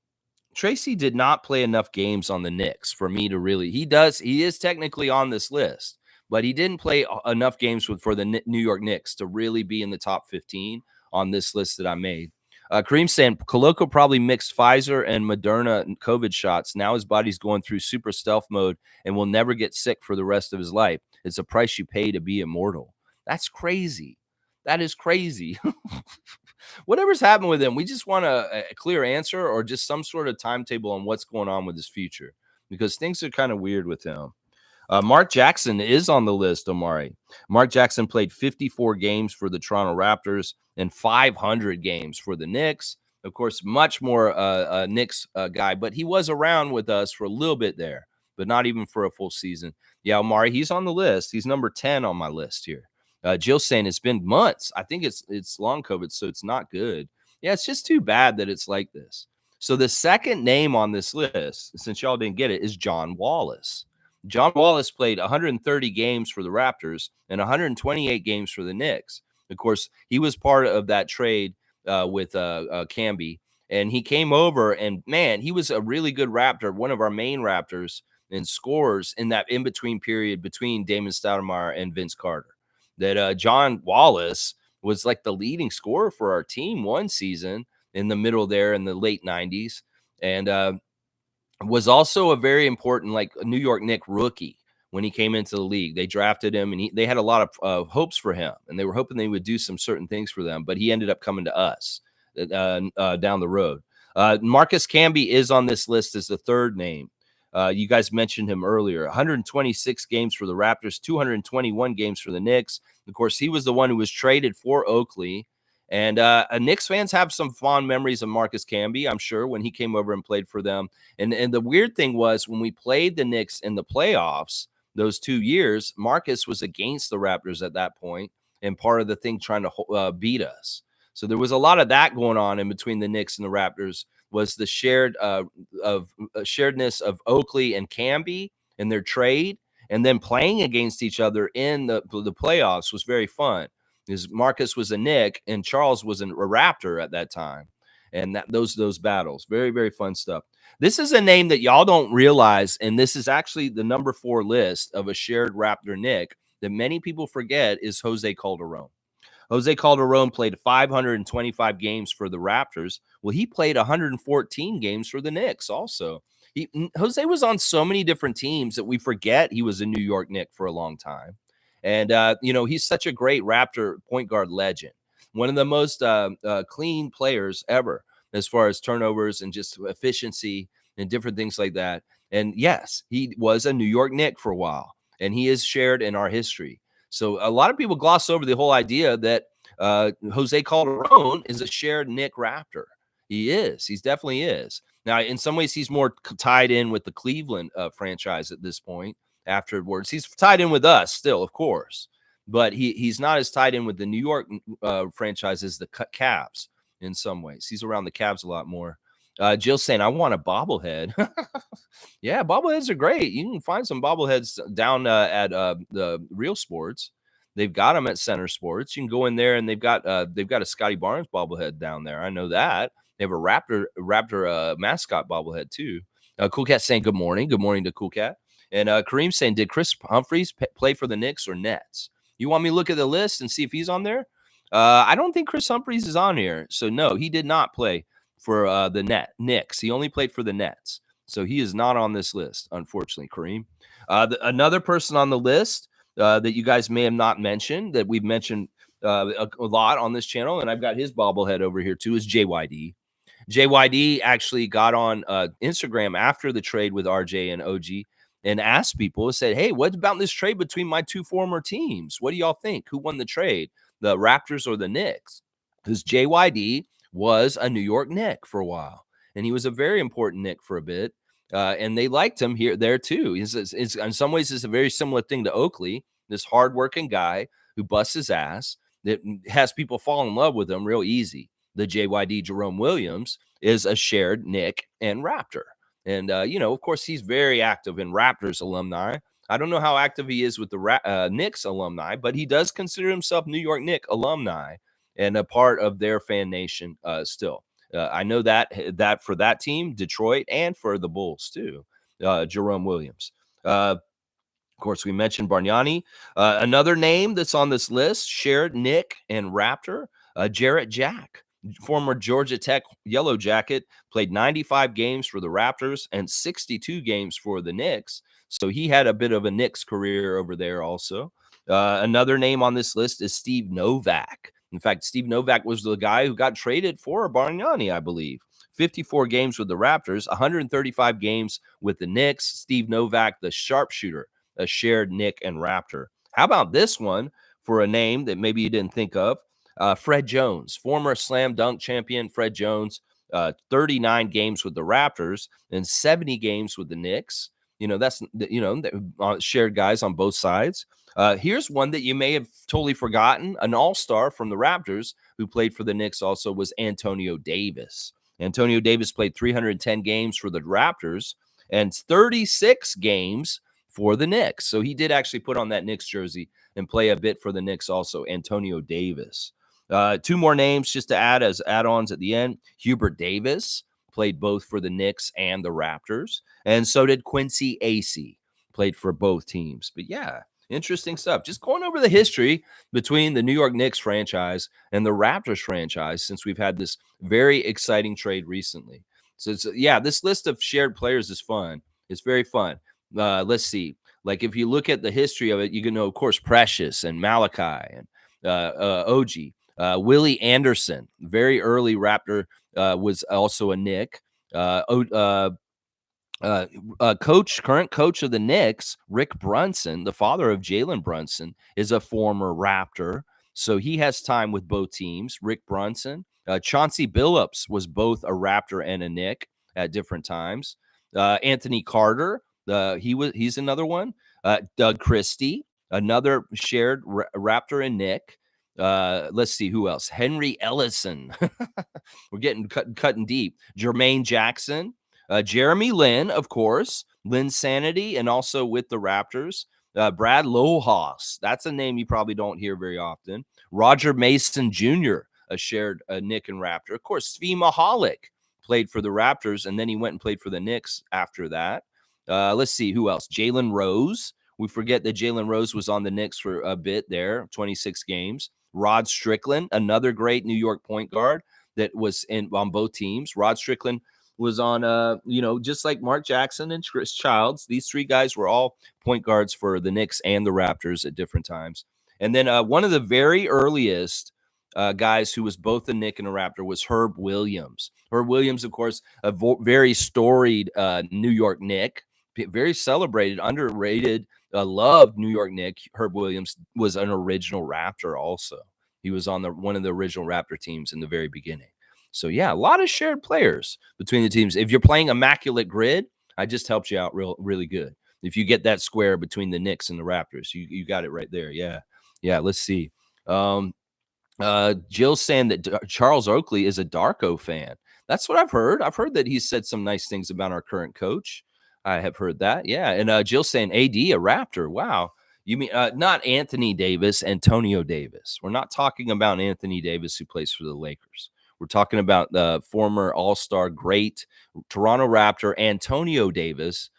Tracy did not play enough games on the Knicks for me to really. He is technically on this list, but he didn't play enough games for the New York Knicks to really be in the top 15 on this list that I made. Kareem saying Koloko probably mixed Pfizer and Moderna COVID shots. Now his body's going through super stealth mode and will never get sick for the rest of his life. It's a price you pay to be immortal. That's crazy. That is crazy. Whatever's happened with him, we just want a clear answer or just some sort of timetable on what's going on with his future because things are kind of weird with him. Mark Jackson is on the list, Omari. Mark Jackson played 54 games for the Toronto Raptors and 500 games for the Knicks. Of course, much more Knicks guy, but he was around with us for a little bit there, but not even for a full season. Yeah, Omari, he's on the list. He's number 10 on my list here. Jill saying it's been months. I think it's long COVID, so it's not good. Yeah, it's just too bad that it's like this. So the second name on this list, since y'all didn't get it, is John Wallace. John Wallace played 130 games for the Raptors and 128 games for the Knicks. Of course, he was part of that trade with Camby, and he came over, and man, he was a really good Raptor, one of our main Raptors and scorers in that in-between period between Damon Stoudemire and Vince Carter. That John Wallace was like the leading scorer for our team one season in the middle there in the late 90s. And was also a very important, like, New York Knick rookie when he came into the league. They drafted him, and they had a lot of hopes for him, and they were hoping they would do some certain things for them. But he ended up coming to us down the road. Marcus Camby is on this list as the third name. You guys mentioned him earlier. 126 games for the Raptors, 221 games for the Knicks. Of course, he was the one who was traded for Oakley. And Knicks fans have some fond memories of Marcus Camby, I'm sure, when he came over and played for them. And the weird thing was when we played the Knicks in the playoffs those 2 years, Marcus was against the Raptors at that point and part of the thing trying to beat us. So there was a lot of that going on in between the Knicks and the Raptors. Was the sharedness of Oakley and Camby and their trade, and then playing against each other in the playoffs was very fun. Because Marcus was a Knick and Charles was a Raptor at that time, and those battles, very, very fun stuff. This is a name that y'all don't realize, and this is actually the number 4 list of a shared Raptor Knick that many people forget is Jose Calderon. Jose Calderon played 525 games for the Raptors. Well, he played 114 games for the Knicks also. Jose was on so many different teams that we forget he was a New York Knick for a long time. And, he's such a great Raptor point guard legend. One of the most clean players ever as far as turnovers and just efficiency and different things like that. And yes, he was a New York Knick for a while, and he is shared in our history. So a lot of people gloss over the whole idea that Jose Calderon is a shared Knick Raptor. He is. He definitely is. Now, in some ways, he's more tied in with the Cleveland franchise at this point. Afterwards, he's tied in with us still, of course, but he's not as tied in with the New York franchise as the Cavs in some ways. He's around the Cavs a lot more. Jill's saying, I want a bobblehead. Yeah, bobbleheads are great. You can find some bobbleheads down at the Real Sports. They've got them at Center Sports. You can go in there, and they've got a Scotty Barnes bobblehead down there. I know that. They have a Raptor mascot bobblehead too. Cool Cat saying good morning. Good morning to Cool Cat. And Kareem saying, did Chris Humphries play for the Knicks or Nets? You want me to look at the list and see if he's on there? I don't think Chris Humphries is on here. So, no, he did not play for the Knicks. He only played for the Nets. So he is not on this list, unfortunately, Kareem. Another person on the list that you guys may have not mentioned, that we've mentioned a lot on this channel, and I've got his bobblehead over here too, is JYD. JYD actually got on Instagram after the trade with RJ and OG and asked people, said, hey, what about this trade between my two former teams? What do y'all think? Who won the trade, the Raptors or the Knicks? Because JYD was a New York Knick for a while, and he was a very important Knick for a bit, and they liked him there too. It's in some ways, it's a very similar thing to Oakley, this hardworking guy who busts his ass that has people fall in love with him real easy. The JYD Jerome Williams is a shared Knick and Raptor. And, of course, he's very active in Raptors alumni. I don't know how active he is with the Knicks alumni, but he does consider himself New York Knick alumni and a part of their fan nation still. I know that for that team, Detroit, and for the Bulls too, Jerome Williams. Of course, we mentioned Bargnani. Another name that's on this list, shared Knick and Raptor, Jarrett Jack. Former Georgia Tech Yellow Jacket, played 95 games for the Raptors and 62 games for the Knicks. So he had a bit of a Knicks career over there also. Another name on this list is Steve Novak. In fact, Steve Novak was the guy who got traded for Bargnani, I believe. 54 games with the Raptors, 135 games with the Knicks. Steve Novak, the sharpshooter, a shared Nick and Raptor. How about this one for a name that maybe you didn't think of? Fred Jones, former slam dunk champion Fred Jones, 39 games with the Raptors and 70 games with the Knicks. That's shared guys on both sides. Here's one that you may have totally forgotten. An all-star from the Raptors who played for the Knicks also was Antonio Davis. Antonio Davis played 310 games for the Raptors and 36 games for the Knicks. So he did actually put on that Knicks jersey and play a bit for the Knicks also, Antonio Davis. Two more names just to add as add-ons at the end. Hubert Davis played both for the Knicks and the Raptors, and so did Quincy Acey, played for both teams. But yeah, interesting stuff. Just going over the history between the New York Knicks franchise and the Raptors franchise since we've had this very exciting trade recently. So yeah, this list of shared players is fun. It's very fun. Let's see. Like if you look at the history of it, you can know, of course, Precious and Malachi and OG. Willie Anderson, very early Raptor, was also a Knick. Current coach of the Knicks, Rick Brunson, the father of Jalen Brunson, is a former Raptor. So he has time with both teams. Rick Brunson. Chauncey Billups was both a Raptor and a Knick at different times. Anthony Carter, he's another one. Doug Christie, another shared Raptor and Knick. Let's see who else. Henry Ellison. We're getting cutting deep. Jermaine Jackson. Jeremy Lin, of course, Lin Sanity, and also with the Raptors. Brad Lohaus, that's a name you probably don't hear very often. Roger Mason Jr., a shared Knick and Raptor. Of course, Svi Mahalik played for the Raptors, and then he went and played for the Knicks after that. Let's see, who else? Jalen Rose. We forget that Jalen Rose was on the Knicks for a bit there, 26 games. Rod Strickland, another great New York point guard that was on both teams. Rod Strickland was on, just like Mark Jackson and Chris Childs. These three guys were all point guards for the Knicks and the Raptors at different times. And then one of the very earliest guys who was both a Knick and a Raptor was Herb Williams. Herb Williams, of course, a very storied New York Knick, very celebrated, underrated, loved New York Knick. Herb Williams was an original Raptor also. He was on one of the original Raptor teams in the very beginning. So yeah, a lot of shared players between the teams. If you're playing Immaculate Grid, I just helped you out really good. If you get that square between the Knicks and the Raptors, you got it right there. Yeah. Let's see. Jill's saying that Charles Oakley is a Darko fan. That's what I've heard. I've heard that he said some nice things about our current coach. I have heard that. Yeah. And Jill's saying AD a Raptor. Wow. You mean not Anthony Davis, Antonio Davis. We're not talking about Anthony Davis who plays for the Lakers. We're talking about the former All-Star great Toronto Raptor Antonio Davis,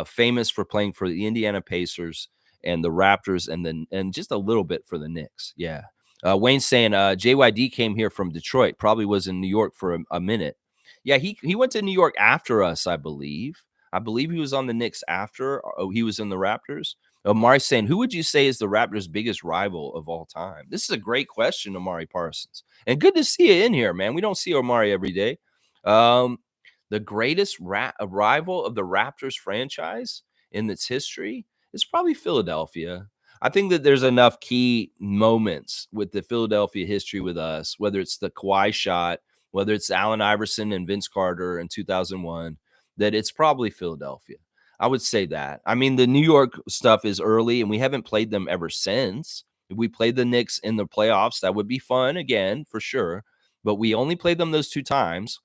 famous for playing for the Indiana Pacers and the Raptors, and just a little bit for the Knicks. Yeah. Wayne's saying JYD came here from Detroit, probably was in New York for a minute. Yeah, he went to New York after us, I believe. I believe he was on the Knicks after he was in the Raptors. Omari's saying, who would you say is the Raptors' biggest rival of all time? This is a great question, Omari Parsons. And good to see you in here, man. We don't see Omari every day. The greatest rival of the Raptors franchise in its history is probably Philadelphia. I think that there's enough key moments with the Philadelphia history with us, whether it's the Kawhi shot, whether it's Allen Iverson and Vince Carter in 2001, that it's probably Philadelphia. I would say that. I mean, the New York stuff is early, and we haven't played them ever since. If we played the Knicks in the playoffs, that would be fun again, for sure. But we only played them those two times,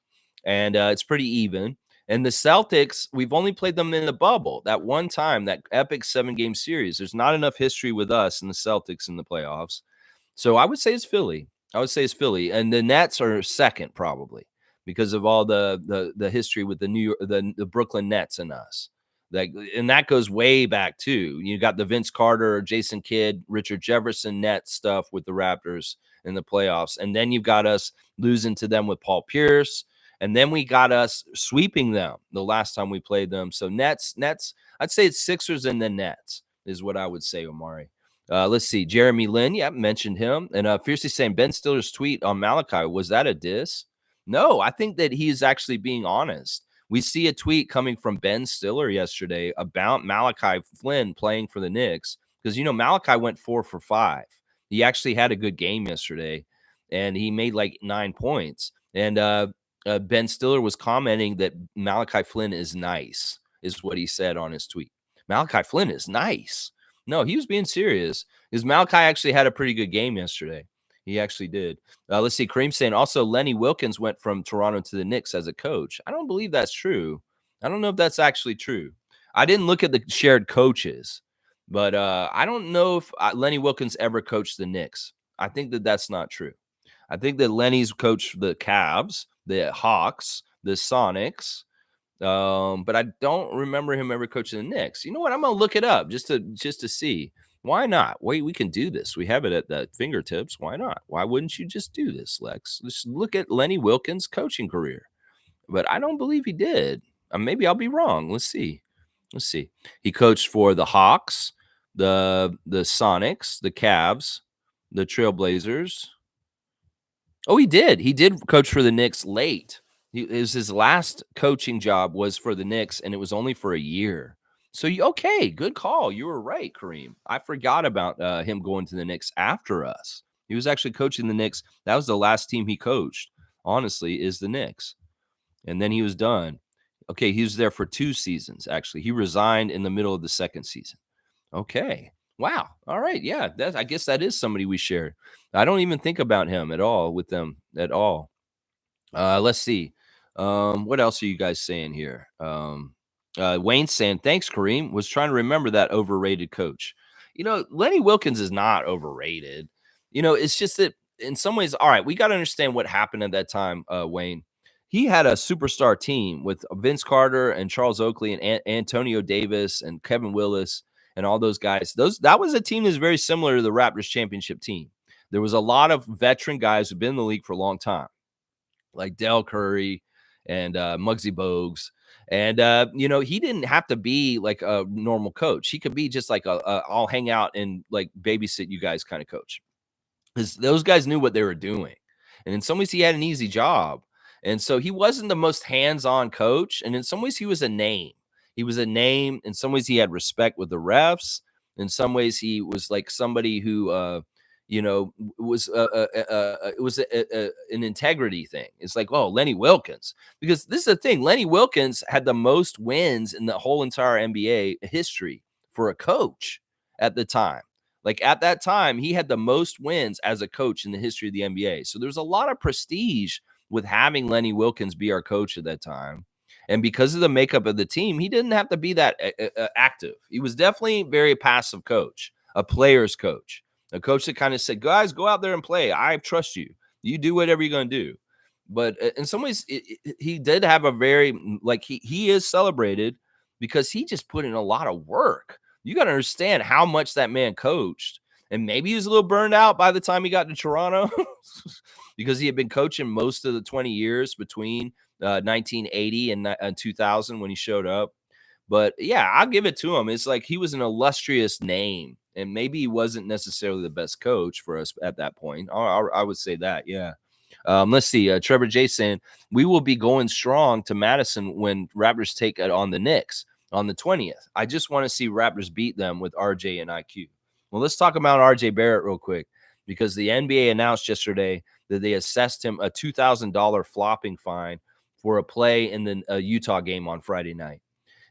and it's pretty even. And the Celtics, we've only played them in the bubble. That one time, that epic 7-game series. There's not enough history with us and the Celtics in the playoffs. So I would say it's Philly. And the Nets are second probably because of all the history with the Brooklyn Nets and us. And that goes way back too. You got the Vince Carter, Jason Kidd, Richard Jefferson Nets stuff with the Raptors in the playoffs. And then you've got us losing to them with Paul Pierce. And then we got us sweeping them the last time we played them. So Nets, I'd say it's Sixers and then Nets is what I would say, Omari. Let's see. Jeremy Lin, yeah, mentioned him. And Fiercely saying Ben Stiller's tweet on Malachi, was that a diss? No, I think that he's actually being honest. We see a tweet coming from Ben Stiller yesterday about Malachi Flynn playing for the Knicks because, Malachi went 4 for 5. He actually had a good game yesterday, and he made like 9 points. And Ben Stiller was commenting that Malachi Flynn is nice, is what he said on his tweet. Malachi Flynn is nice. No, he was being serious because Malachi actually had a pretty good game yesterday. He actually did. Let's see. Kareem saying also Lenny Wilkens went from Toronto to the Knicks as a coach. I don't believe that's true. I don't know if that's actually true. I didn't look at the shared coaches, but I don't know if Lenny Wilkens ever coached the Knicks. I think that that's not true. I think that Lenny's coached the Cavs, the Hawks, the Sonics, but I don't remember him ever coaching the Knicks. You know what? I'm gonna look it up just to see. Why not? Wait, we can do this. We have it at the fingertips. Why not? Why wouldn't you just do this, Lex? Let's look at Lenny Wilkens' coaching career. But I don't believe he did. Maybe I'll be wrong. Let's see. Let's see. He coached for the Hawks, the Sonics, the Cavs, the Trailblazers. Oh, he did. He did coach for the Knicks late. His last coaching job was for the Knicks, and it was only for a year. So, okay, good call. You were right, Kareem. I forgot about him going to the Knicks after us. He was actually coaching the Knicks. That was the last team he coached, honestly, is the Knicks. And then he was done. Okay, he was there for 2 seasons, actually. He resigned in the middle of the second season. Okay. Wow. All right. Yeah. I guess that is somebody we shared. I don't even think about him at all with them at all. Let's see. What else are you guys saying here? Wayne saying, thanks, Kareem. Was trying to remember that overrated coach. Lenny Wilkens is not overrated. It's just that in some ways, all right, we got to understand what happened at that time, Wayne. He had a superstar team with Vince Carter and Charles Oakley and Antonio Davis and Kevin Willis and all those guys. That was a team that's very similar to the Raptors championship team. There was a lot of veteran guys who've been in the league for a long time, like Del Curry and Muggsy Bogues. And, he didn't have to be like a normal coach. He could be just like I'll hang out and like babysit you guys kind of coach. Because those guys knew what they were doing. And in some ways, he had an easy job. And so he wasn't the most hands-on coach. And in some ways, he was a name. He was a name. In some ways, he had respect with the refs. In some ways, he was like somebody who, was it was an integrity thing. It's like, oh, Lenny Wilkens, because this is the thing. Lenny Wilkens had the most wins in the whole entire NBA history for a coach at the time. Like at that time, he had the most wins as a coach in the history of the NBA. So there's a lot of prestige with having Lenny Wilkens be our coach at that time. And because of the makeup of the team, he didn't have to be that active. He was definitely a very passive coach, a player's coach, a coach that kind of said, guys, go out there and play. I trust you. You do whatever you're going to do. But in some ways, he did have a very, like, he is celebrated because he just put in a lot of work. You got to understand how much that man coached. And maybe he was a little burned out by the time he got to Toronto because he had been coaching most of the 20 years between 1980 and 2000 when he showed up. But yeah, I'll give it to him. It's like he was an illustrious name, and maybe he wasn't necessarily the best coach for us at that point. I would say that, yeah. Let's see. Trevor J saying, we will be going strong to Madison when Raptors take it on the Knicks on the 20th. I just want to see Raptors beat them with RJ and IQ. Well, let's talk about RJ Barrett real quick, because the NBA announced yesterday that they assessed him a $2,000 flopping fine for a play in the Utah game on Friday night.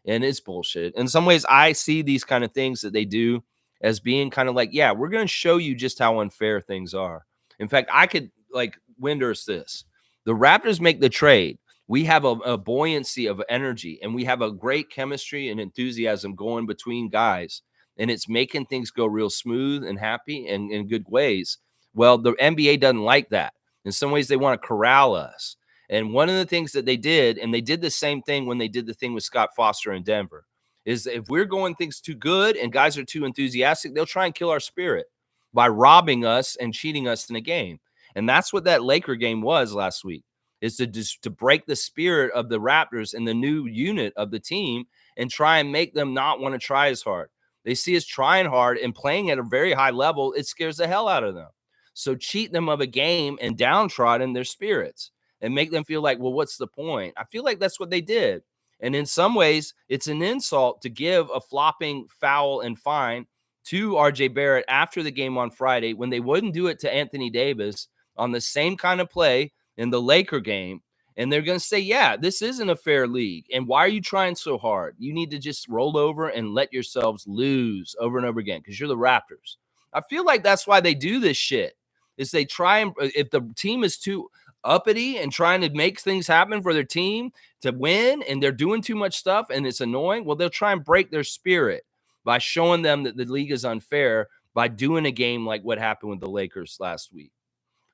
And it's bullshit. In some ways, I see these kind of things that they do as being kind of like, yeah, we're going to show you just how unfair things are. In fact, I could like Winders this. The Raptors make the trade. We have a buoyancy of energy, and we have a great chemistry and enthusiasm going between guys, and it's making things go real smooth and happy and in good ways. Well, the NBA doesn't like that. In some ways, they want to corral us. And one of the things that they did, and they did the same thing when they did the thing with Scott Foster in Denver, is if we're going things too good and guys are too enthusiastic, they'll try and kill our spirit by robbing us and cheating us in a game. And that's what that Laker game was last week, is to break the spirit of the Raptors and the new unit of the team and try and make them not want to try as hard. They see us trying hard and playing at a very high level. It scares the hell out of them. So cheat them of a game and downtrodden their spirits and make them feel like, well, what's the point? I feel like that's what they did. And in some ways, it's an insult to give a flopping foul and fine to RJ Barrett after the game on Friday when they wouldn't do it to Anthony Davis on the same kind of play in the Laker game. And they're going to say, yeah, this isn't a fair league. And why are you trying so hard? You need to just roll over and let yourselves lose over and over again because you're the Raptors. I feel like that's why they do this shit. Is they try and if the team is too uppity and trying to make things happen for their team to win and they're doing too much stuff and it's annoying, well, they'll try and break their spirit by showing them that the league is unfair by doing a game like what happened with the Lakers last week.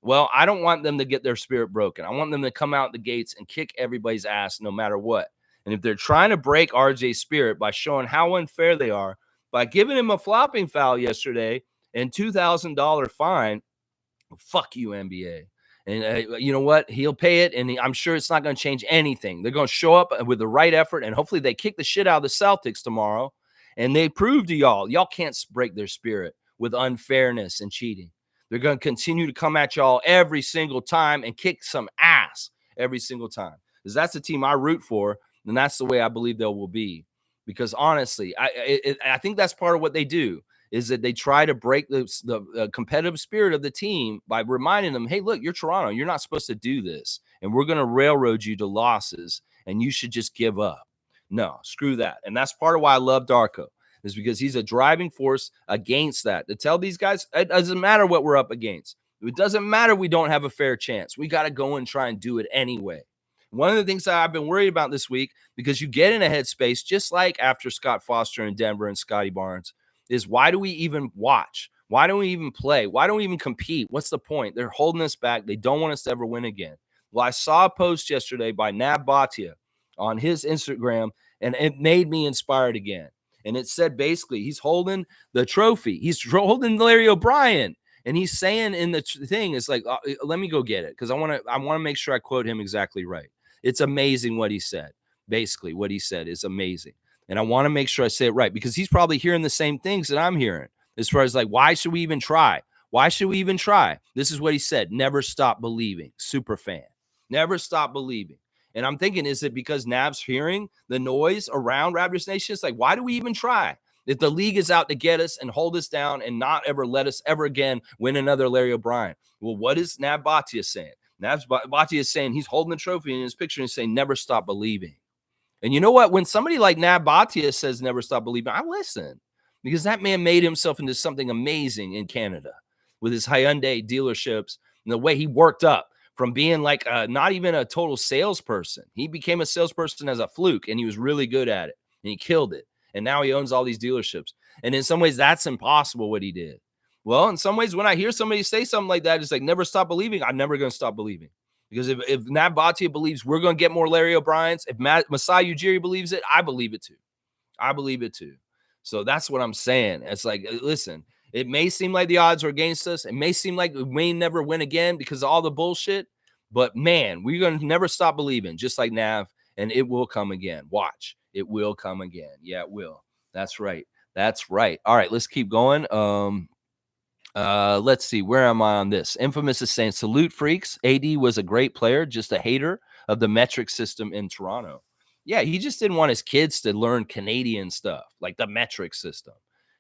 Well, I don't want them to get their spirit broken. I want them to come out the gates and kick everybody's ass no matter what. And if they're trying to break RJ's spirit by showing how unfair they are, by giving him a flopping foul yesterday and $2,000 fine, fuck you, NBA. And you know what? He'll pay it, and I'm sure it's not going to change anything. They're going to show up with the right effort, and hopefully they kick the shit out of the Celtics tomorrow, and they prove to y'all can't break their spirit with unfairness and cheating. They're going to continue to come at y'all every single time and kick some ass every single time. Because that's the team I root for, and that's the way I believe they will be. Because honestly, I think that's part of what they do is that they try to break the competitive spirit of the team by reminding them, hey, look, you're Toronto. You're not supposed to do this. And we're going to railroad you to losses, and you should just give up. No, screw that. And that's part of why I love Darko, is because he's a driving force against that. To tell these guys, it doesn't matter what we're up against. It doesn't matter we don't have a fair chance. We got to go and try and do it anyway. One of the things that I've been worried about this week, because you get in a headspace, just like after Scott Foster in Denver and Scotty Barnes, is why do we even watch? Why don't we even play? Why don't we even compete? What's the point? They're holding us back. They don't want us to ever win again. Well, I saw a post yesterday by Nab Bhatia on his Instagram, and it made me inspired again. And it said basically he's holding the trophy. He's holding Larry O'Brien. And he's saying in the thing, it's like, let me go get it because I want to make sure I quote him exactly right. It's amazing what he said. Basically, what he said is amazing. And I want to make sure I say it right because he's probably hearing the same things that I'm hearing as far as like, why should we even try? Why should we even try? This is what he said. Never stop believing. Super fan. Never stop believing. And I'm thinking, is it because Nav's hearing the noise around Raptors Nation? It's like, why do we even try? If the league is out to get us and hold us down and not ever let us ever again win another Larry O'Brien. Well, what is Nab Bhatia saying? Nab Bhatia is saying he's holding the trophy in his picture and saying, never stop believing. And you know what? When somebody like Nab Bhatia says never stop believing, I listen because that man made himself into something amazing in Canada with his Hyundai dealerships and the way he worked up from being like not even a total salesperson. He became a salesperson as a fluke, and he was really good at it, and he killed it. And now he owns all these dealerships. And in some ways, that's impossible what he did. Well, in some ways, when I hear somebody say something like that, it's like, never stop believing. I'm never going to stop believing. Because if Nab Bhatia believes we're going to get more Larry O'Briens, if Masai Ujiri believes it, I believe it too. I believe it too. So that's what I'm saying. It's like, listen, it may seem like the odds are against us. It may seem like we may never win again because of all the bullshit. But, man, we're going to never stop believing, just like Nav, and it will come again. Watch. It will come again. Yeah, it will. That's right. That's right. All right, let's keep going. Let's see. Where am I on this? Infamous is saying, salute freaks. AD was a great player, just a hater of the metric system in Toronto. Yeah, he just didn't want his kids to learn Canadian stuff, like the metric system.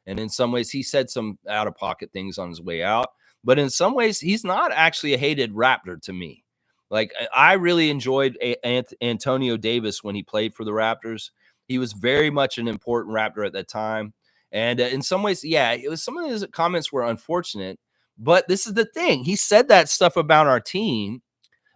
And in some ways, he said some out-of-pocket things on his way out. But in some ways, he's not actually a hated Raptor to me. Like, I really enjoyed Antonio Davis when he played for the Raptors. He was very much an important Raptor at that time. And in some ways, yeah, it was some of his comments were unfortunate. But this is the thing. He said that stuff about our team,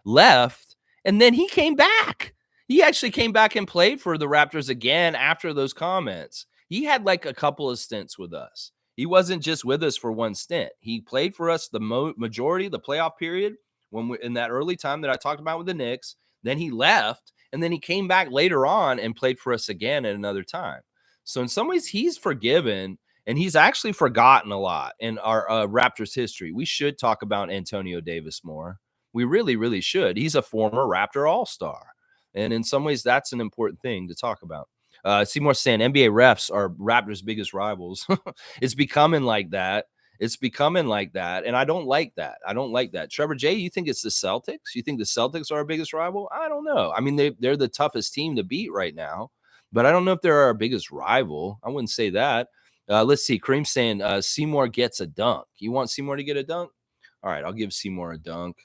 left, and then he came back. He actually came back and played for the Raptors again after those comments. He had like a couple of stints with us. He wasn't just with us for one stint. He played for us the majority of the playoff period when we in that early time that I talked about with the Knicks. Then he left, and then he came back later on and played for us again at another time. So in some ways, he's forgiven, and he's actually forgotten a lot in our Raptors history. We should talk about Antonio Davis more. We really, really should. He's a former Raptor All-Star. And in some ways, that's an important thing to talk about. Seymour saying NBA refs are Raptors' biggest rivals. It's becoming like that. It's becoming like that, and I don't like that. I don't like that. Trevor J, you think it's the Celtics? You think the Celtics are our biggest rival? I don't know. I mean, they're the toughest team to beat right now, but I don't know if they're our biggest rival. I wouldn't say that. Let's see. Kareem saying Seymour gets a dunk. You want Seymour to get a dunk? All right, I'll give Seymour a dunk.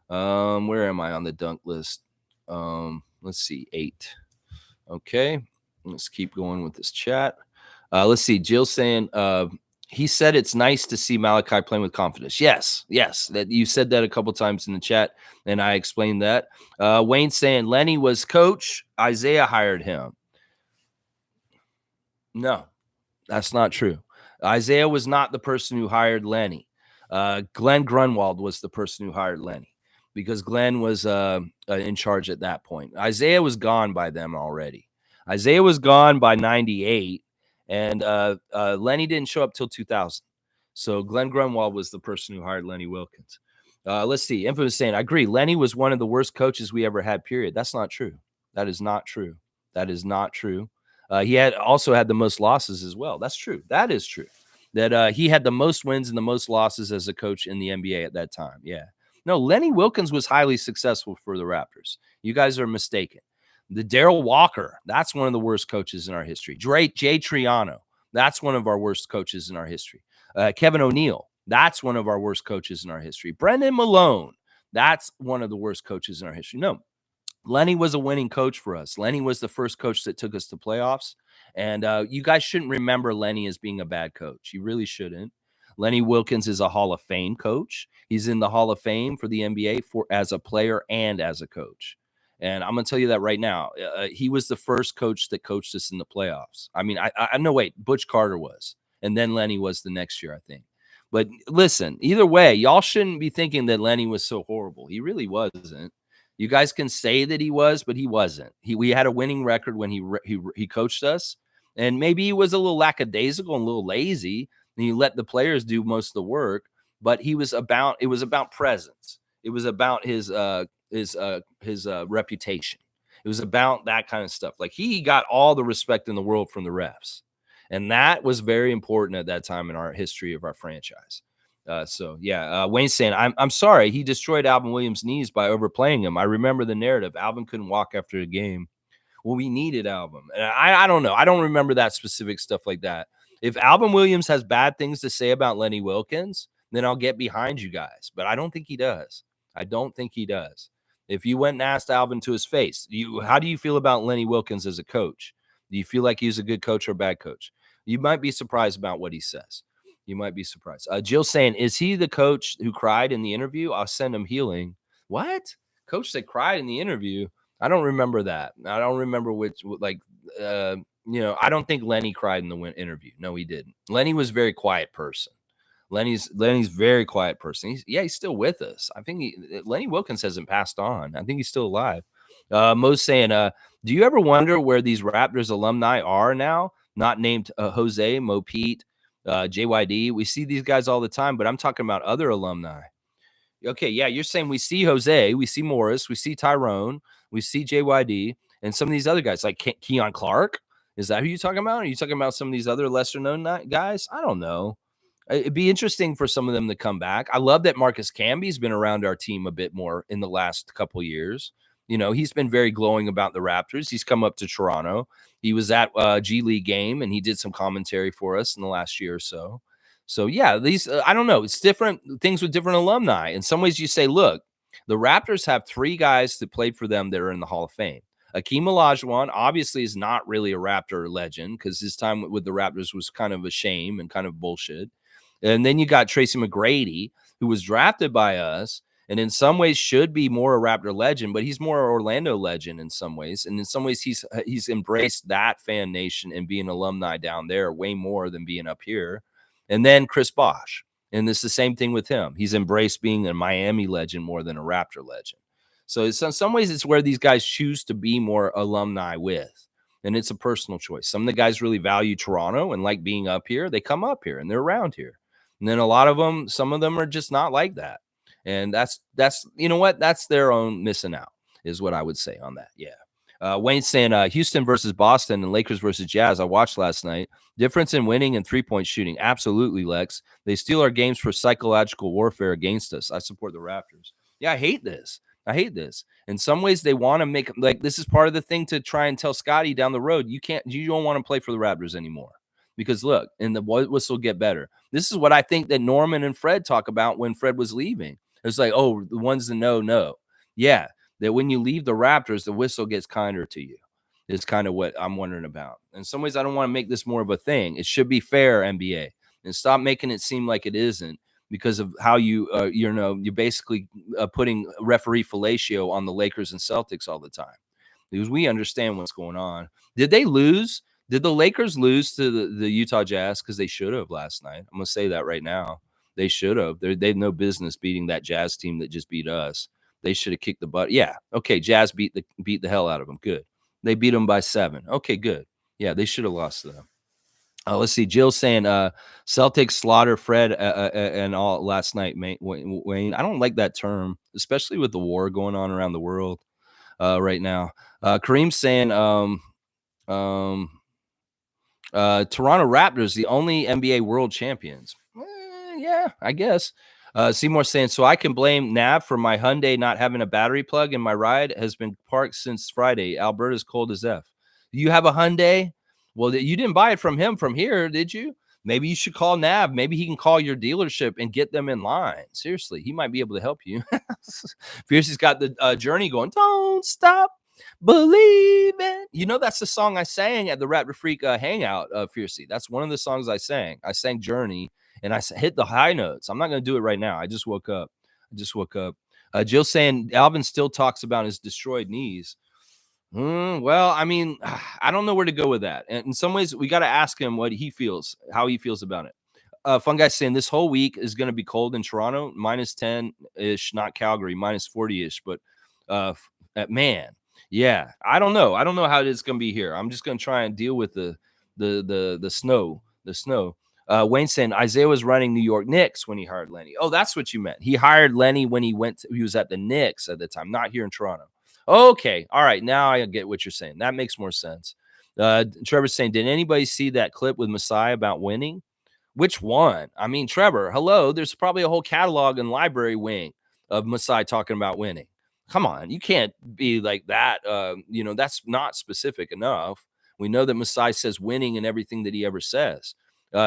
Where am I on the dunk list? Let's see, 8. Okay, let's keep going with this chat. Let's see. Jill saying he said it's nice to see Malachi playing with confidence. Yes, that you said that a couple times in the chat, and I explained that. Wayne saying Lenny was coach, Isaiah hired him. No, that's not true. Isaiah was not the person who hired Lenny. Glenn Grunwald was the person who hired Lenny because Glenn was in charge at that point. Isaiah was gone by them already. Isaiah was gone by 98, and Lenny didn't show up till 2000. So Glenn Grunwald was the person who hired Lenny Wilkins. Let's see. Infamous saying, I agree. Lenny was one of the worst coaches we ever had, period. That's not true. That is not true. That is not true. He had also had the most losses as well. That's true. That is true. That he had the most wins and the most losses as a coach in the NBA at that time. Yeah. No, Lenny Wilkins was highly successful for the Raptors. You guys are mistaken. The Darrell Walker, that's one of the worst coaches in our history. Jay Triano, that's one of our worst coaches in our history. Kevin O'Neal, that's one of our worst coaches in our history. Brendan Malone, that's one of the worst coaches in our history. No, Lenny was a winning coach for us. Lenny was the first coach that took us to playoffs. And you guys shouldn't remember Lenny as being a bad coach. You really shouldn't. Lenny Wilkins is a Hall of Fame coach. He's in the Hall of Fame for the NBA as a player and as a coach. And I'm going to tell you that right now. He was the first coach that coached us in the playoffs. I mean, I know, wait, Butch Carter was. And then Lenny was the next year, I think. But listen, either way, y'all shouldn't be thinking that Lenny was so horrible. He really wasn't. You guys can say that he was, but he wasn't. We had a winning record when he coached us, and maybe he was a little lackadaisical and a little lazy, and he let the players do most of the work. But it was about presence. It was about his reputation. It was about that kind of stuff. Like he got all the respect in the world from the refs, and that was very important at that time in our history of our franchise. Wayne's saying, I'm sorry. He destroyed Alvin Williams' knees by overplaying him. I remember the narrative. Alvin couldn't walk after a game. Well, we needed Alvin. And I don't know. I don't remember that specific stuff like that. If Alvin Williams has bad things to say about Lenny Wilkins, then I'll get behind you guys. But I don't think he does. I don't think he does. If you went and asked Alvin to his face, how do you feel about Lenny Wilkins as a coach? Do you feel like he's a good coach or a bad coach? You might be surprised about what he says. You might be surprised. Jill saying, is he the coach who cried in the interview? I'll send him healing. What? Coach that cried in the interview? I don't remember that. I don't remember I don't think Lenny cried in the interview. No, he didn't. Lenny was a very quiet person. Lenny's very quiet person. He's still with us. I think Lenny Wilkins hasn't passed on. I think he's still alive. Mo's saying, do you ever wonder where these Raptors alumni are now? Not named Jose, Mo Pete, JYD. We see these guys all the time, but I'm talking about other alumni. Okay, yeah, you're saying we see Jose, we see Morris, we see Tyrone, we see JYD, and some of these other guys like Keon Clark. Is that who you're talking about? Are you talking about some of these other lesser known guys? I don't know. It'd be interesting for some of them to come back. I love that Marcus Camby's been around our team a bit more in the last couple of years. You know, he's been very glowing about the Raptors. He's come up to Toronto. He was at G League game, and he did some commentary for us in the last year or so. So, yeah, these I don't know. It's different things with different alumni. In some ways, you say, look, the Raptors have 3 guys that played for them that are in the Hall of Fame. Akeem Olajuwon obviously is not really a Raptor legend because his time with the Raptors was kind of a shame and kind of bullshit. And then you got Tracy McGrady, who was drafted by us, and in some ways should be more a Raptor legend, but he's more an Orlando legend in some ways. And in some ways, he's embraced that fan nation and being alumni down there way more than being up here. And then Chris Bosh. And it's the same thing with him. He's embraced being a Miami legend more than a Raptor legend. So in some ways, it's where these guys choose to be more alumni with. And it's a personal choice. Some of the guys really value Toronto and like being up here. They come up here and they're around here. And then a lot of them, some of them are just not like that. And that's you know what? That's their own missing out is what I would say on that. Yeah. Wayne's saying Houston versus Boston and Lakers versus Jazz. I watched last night. Difference in winning and 3-point shooting. Absolutely, Lex. They steal our games for psychological warfare against us. I support the Raptors. Yeah, I hate this. I hate this. In some ways, they want to make like this is part of the thing to try and tell Scotty down the road. You don't want to play for the Raptors anymore because look, and the whistle get better. This is what I think that Norman and Fred talk about when Fred was leaving. It's like, oh, the ones that know. Yeah, that when you leave the Raptors, the whistle gets kinder to you. Is kind of what I'm wondering about. In some ways, I don't want to make this more of a thing. It should be fair, NBA, and stop making it seem like it isn't because of how you're basically putting referee fellatio on the Lakers and Celtics all the time. Because we understand what's going on. Did they lose? Did the Lakers lose to the Utah Jazz? Because they should have last night. I'm gonna say that right now. They should have. They've no business beating that Jazz team that just beat us. They should have kicked the butt. Yeah. Okay. Jazz beat the hell out of them. Good. They beat them by 7. Okay. Good. Yeah. They should have lost to them. Let's see. Jill saying Celtics slaughter Fred and all last night, Wayne. I don't like that term, especially with the war going on around the world right now. Kareem saying Toronto Raptors, the only NBA world champions. Yeah, I guess. Seymour saying, so I can blame Nav for my Hyundai not having a battery plug and my ride has been parked since Friday. Alberta's cold as F. You have a Hyundai? Well, you didn't buy it from him from here, did you? Maybe you should call Nav. Maybe he can call your dealership and get them in line. Seriously, he might be able to help you. Fiercey's got the journey going. Don't stop believing. You know, that's the song I sang at the Raptor Freak hangout, Fiercey. That's one of the songs I sang. I sang Journey. And I hit the high notes. I'm not going to do it right now. I just woke up. Jill saying Alvin still talks about his destroyed knees. Well, I mean, I don't know where to go with that. And in some ways, we got to ask him what he feels, how he feels about it. Fun guy saying this whole week is going to be cold in Toronto, -10-ish, not Calgary, -40-ish. But man, yeah, I don't know. I don't know how it's going to be here. I'm just going to try and deal with the snow. Wayne saying Isaiah was running New York Knicks when he hired Lenny. Oh, that's what you meant. He hired Lenny when he was at the Knicks at the time, not here in Toronto. Okay. All right. Now I get what you're saying. That makes more sense. Trevor's saying, did anybody see that clip with Masai about winning? Which one? I mean, Trevor, hello. There's probably a whole catalog and library wing of Masai talking about winning. Come on. You can't be like that. That's not specific enough. We know that Masai says winning in everything that he ever says.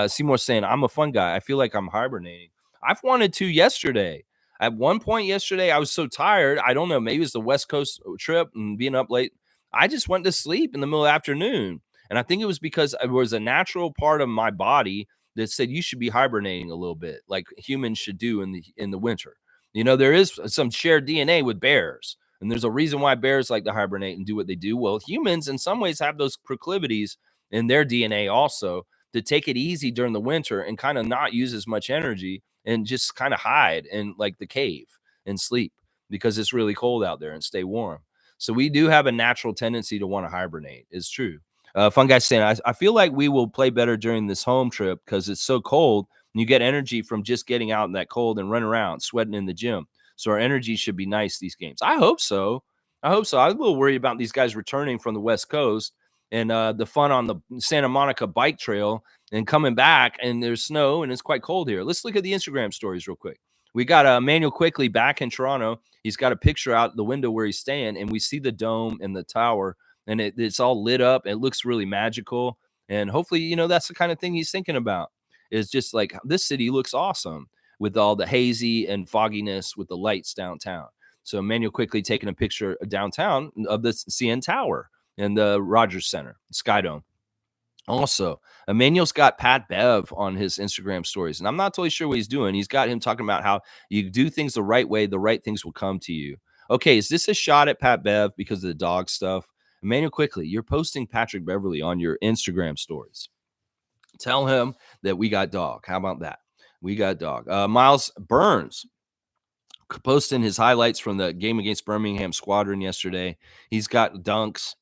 Seymour saying, I'm a fun guy. I feel like I'm hibernating. I've wanted to yesterday. At one point yesterday, I was so tired. I don't know. Maybe it was the West Coast trip and being up late. I just went to sleep in the middle of the afternoon. And I think it was because it was a natural part of my body that said you should be hibernating a little bit, like humans should do in the winter. There is some shared DNA with bears. And there's a reason why bears like to hibernate and do what they do. Well, humans in some ways have those proclivities in their DNA also, to take it easy during the winter and kind of not use as much energy and just kind of hide in like the cave and sleep because it's really cold out there and stay warm. So we do have a natural tendency to want to hibernate. It's true. Fun guy saying, I feel like we will play better during this home trip because it's so cold and you get energy from just getting out in that cold and run around, sweating in the gym. So our energy should be nice these games. I hope so. I'm a little worried about these guys returning from the West Coast and the fun on the Santa Monica bike trail and coming back and there's snow and it's quite cold here. Let's look at the Instagram stories real quick. We got Emmanuel Quickly back in Toronto. He's got a picture out the window where he's staying and we see the dome and the tower and it's all lit up. It looks really magical. And hopefully, that's the kind of thing he's thinking about. It's just like this city looks awesome with all the hazy and fogginess with the lights downtown. So Emmanuel Quickly taking a picture downtown of the CN Tower and the Rogers Center, Skydome. Also, Emmanuel's got Pat Bev on his Instagram stories, and I'm not totally sure what he's doing. He's got him talking about how you do things the right way, the right things will come to you. Okay, is this a shot at Pat Bev because of the dog stuff? Emmanuel Quickly, you're posting Patrick Beverly on your Instagram stories. Tell him that we got dog. How about that? We got dog. Miles Burns posting his highlights from the game against Birmingham Squadron yesterday. He's got dunks.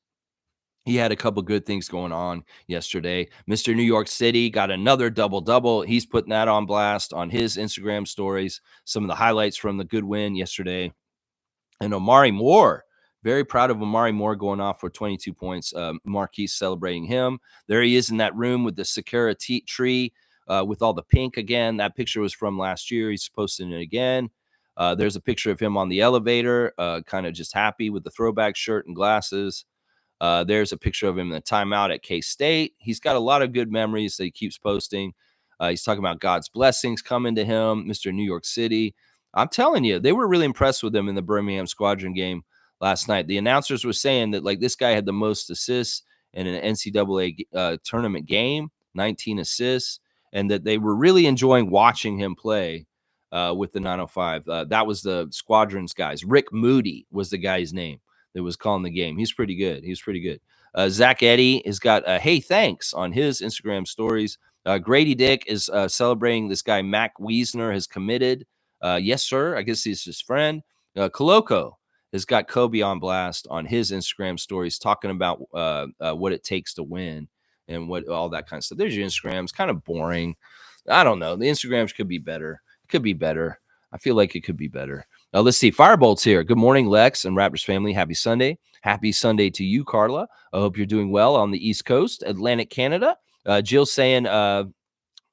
He had a couple good things going on yesterday. Mr. New York City got another double-double. He's putting that on blast on his Instagram stories. Some of the highlights from the good win yesterday. And Omari Moore, Very proud of Amari Moore going off for 22 points. Marquise celebrating him. There he is in that room with the Sakura tree with all the pink again. That picture was from last year. He's posting it again. There's a picture of him on the elevator, kind of just happy with the throwback shirt and glasses. There's a picture of him in the timeout at K-State. He's got a lot of good memories that he keeps posting. He's talking about God's blessings coming to him, Mr. New York City. I'm telling you, they were really impressed with him in the Birmingham Squadron game last night. The announcers were saying that like this guy had the most assists in an NCAA tournament game, 19 assists, and that they were really enjoying watching him play with the 905. That was the Squadrons guys. Rick Moody was the guy's name that was calling the game. He's pretty good. He's pretty good. Zach Eddy has got hey, thanks on his Instagram stories. Grady Dick is celebrating this guy, Mac Wiesner, has committed. Yes, sir. I guess he's his friend. Koloko has got Kobe on blast on his Instagram stories, talking about what it takes to win and what all that kind of stuff. There's your Instagrams, kind of boring. I don't know. The Instagrams could be better. Could be better. I feel like it could be better. Now, let's see. Firebolt's here. Good morning, Lex and Raptors family. Happy Sunday. Happy Sunday to you, Carla. I hope you're doing well on the East Coast, Atlantic Canada. Jill saying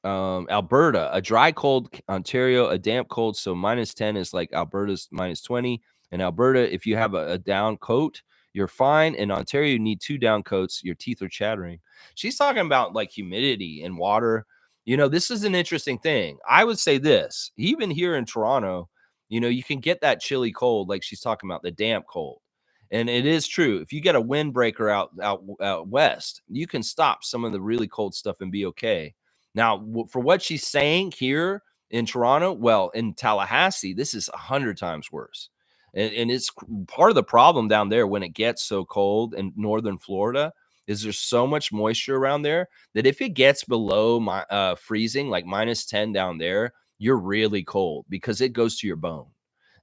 Alberta, a dry cold, Ontario, a damp cold. So -10 is like Alberta's -20. And Alberta, if you have a down coat, you're fine. In Ontario, you need 2 down coats. Your teeth are chattering. She's talking about like humidity and water. You know, this is an interesting thing. I would say this, even here in Toronto, you know, you can get that chilly cold, like she's talking about, the damp cold. And it is true. If you get a windbreaker out west, you can stop some of the really cold stuff and be okay. Now, for what she's saying here in Toronto, well, in Tallahassee, this is 100 times worse. And it's part of the problem down there when it gets so cold in northern Florida is there's so much moisture around there that if it gets below freezing, like -10 down there, you're really cold because it goes to your bone.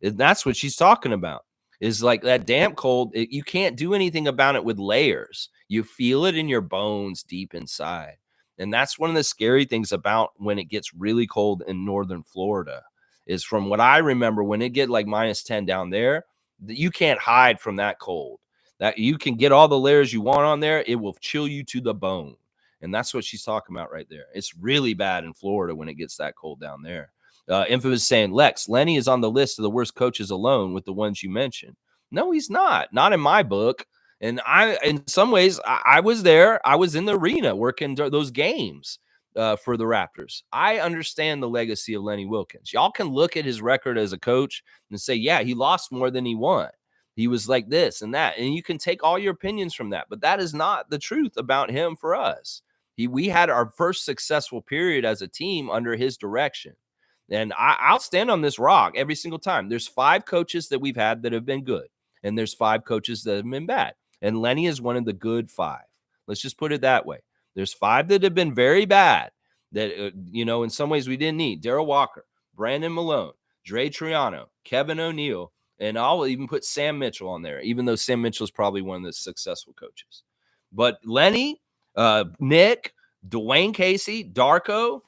And that's what she's talking about. Is like that damp cold, you can't do anything about it with layers. You feel it in your bones deep inside. And that's one of the scary things about when it gets really cold in northern Florida is from what I remember, when it get like -10 down there, you can't hide from that cold. That you can get all the layers you want on there, it will chill you to the bone. And that's what she's talking about right there. It's really bad in Florida when it gets that cold down there. Infamous saying, Lex, Lenny is on the list of the worst coaches alone with the ones you mentioned. No, he's not. Not in my book. And in some ways, I was there. I was in the arena working those games for the Raptors. I understand the legacy of Lenny Wilkens. Y'all can look at his record as a coach and say, yeah, he lost more than he won. He was like this and that. And you can take all your opinions from that. But that is not the truth about him for us. We had our first successful period as a team under his direction. And I'll stand on this rock every single time. There's 5 coaches that we've had that have been good. And there's 5 coaches that have been bad. And Lenny is one of the good 5. Let's just put it that way. There's 5 that have been very bad that, you know, in some ways we didn't need. Darrell Walker, Brandon Malone, Dre Triano, Kevin O'Neal, and I'll even put Sam Mitchell on there, even though Sam Mitchell is probably one of the successful coaches. But Lenny, Nick, Dwayne Casey, Darko,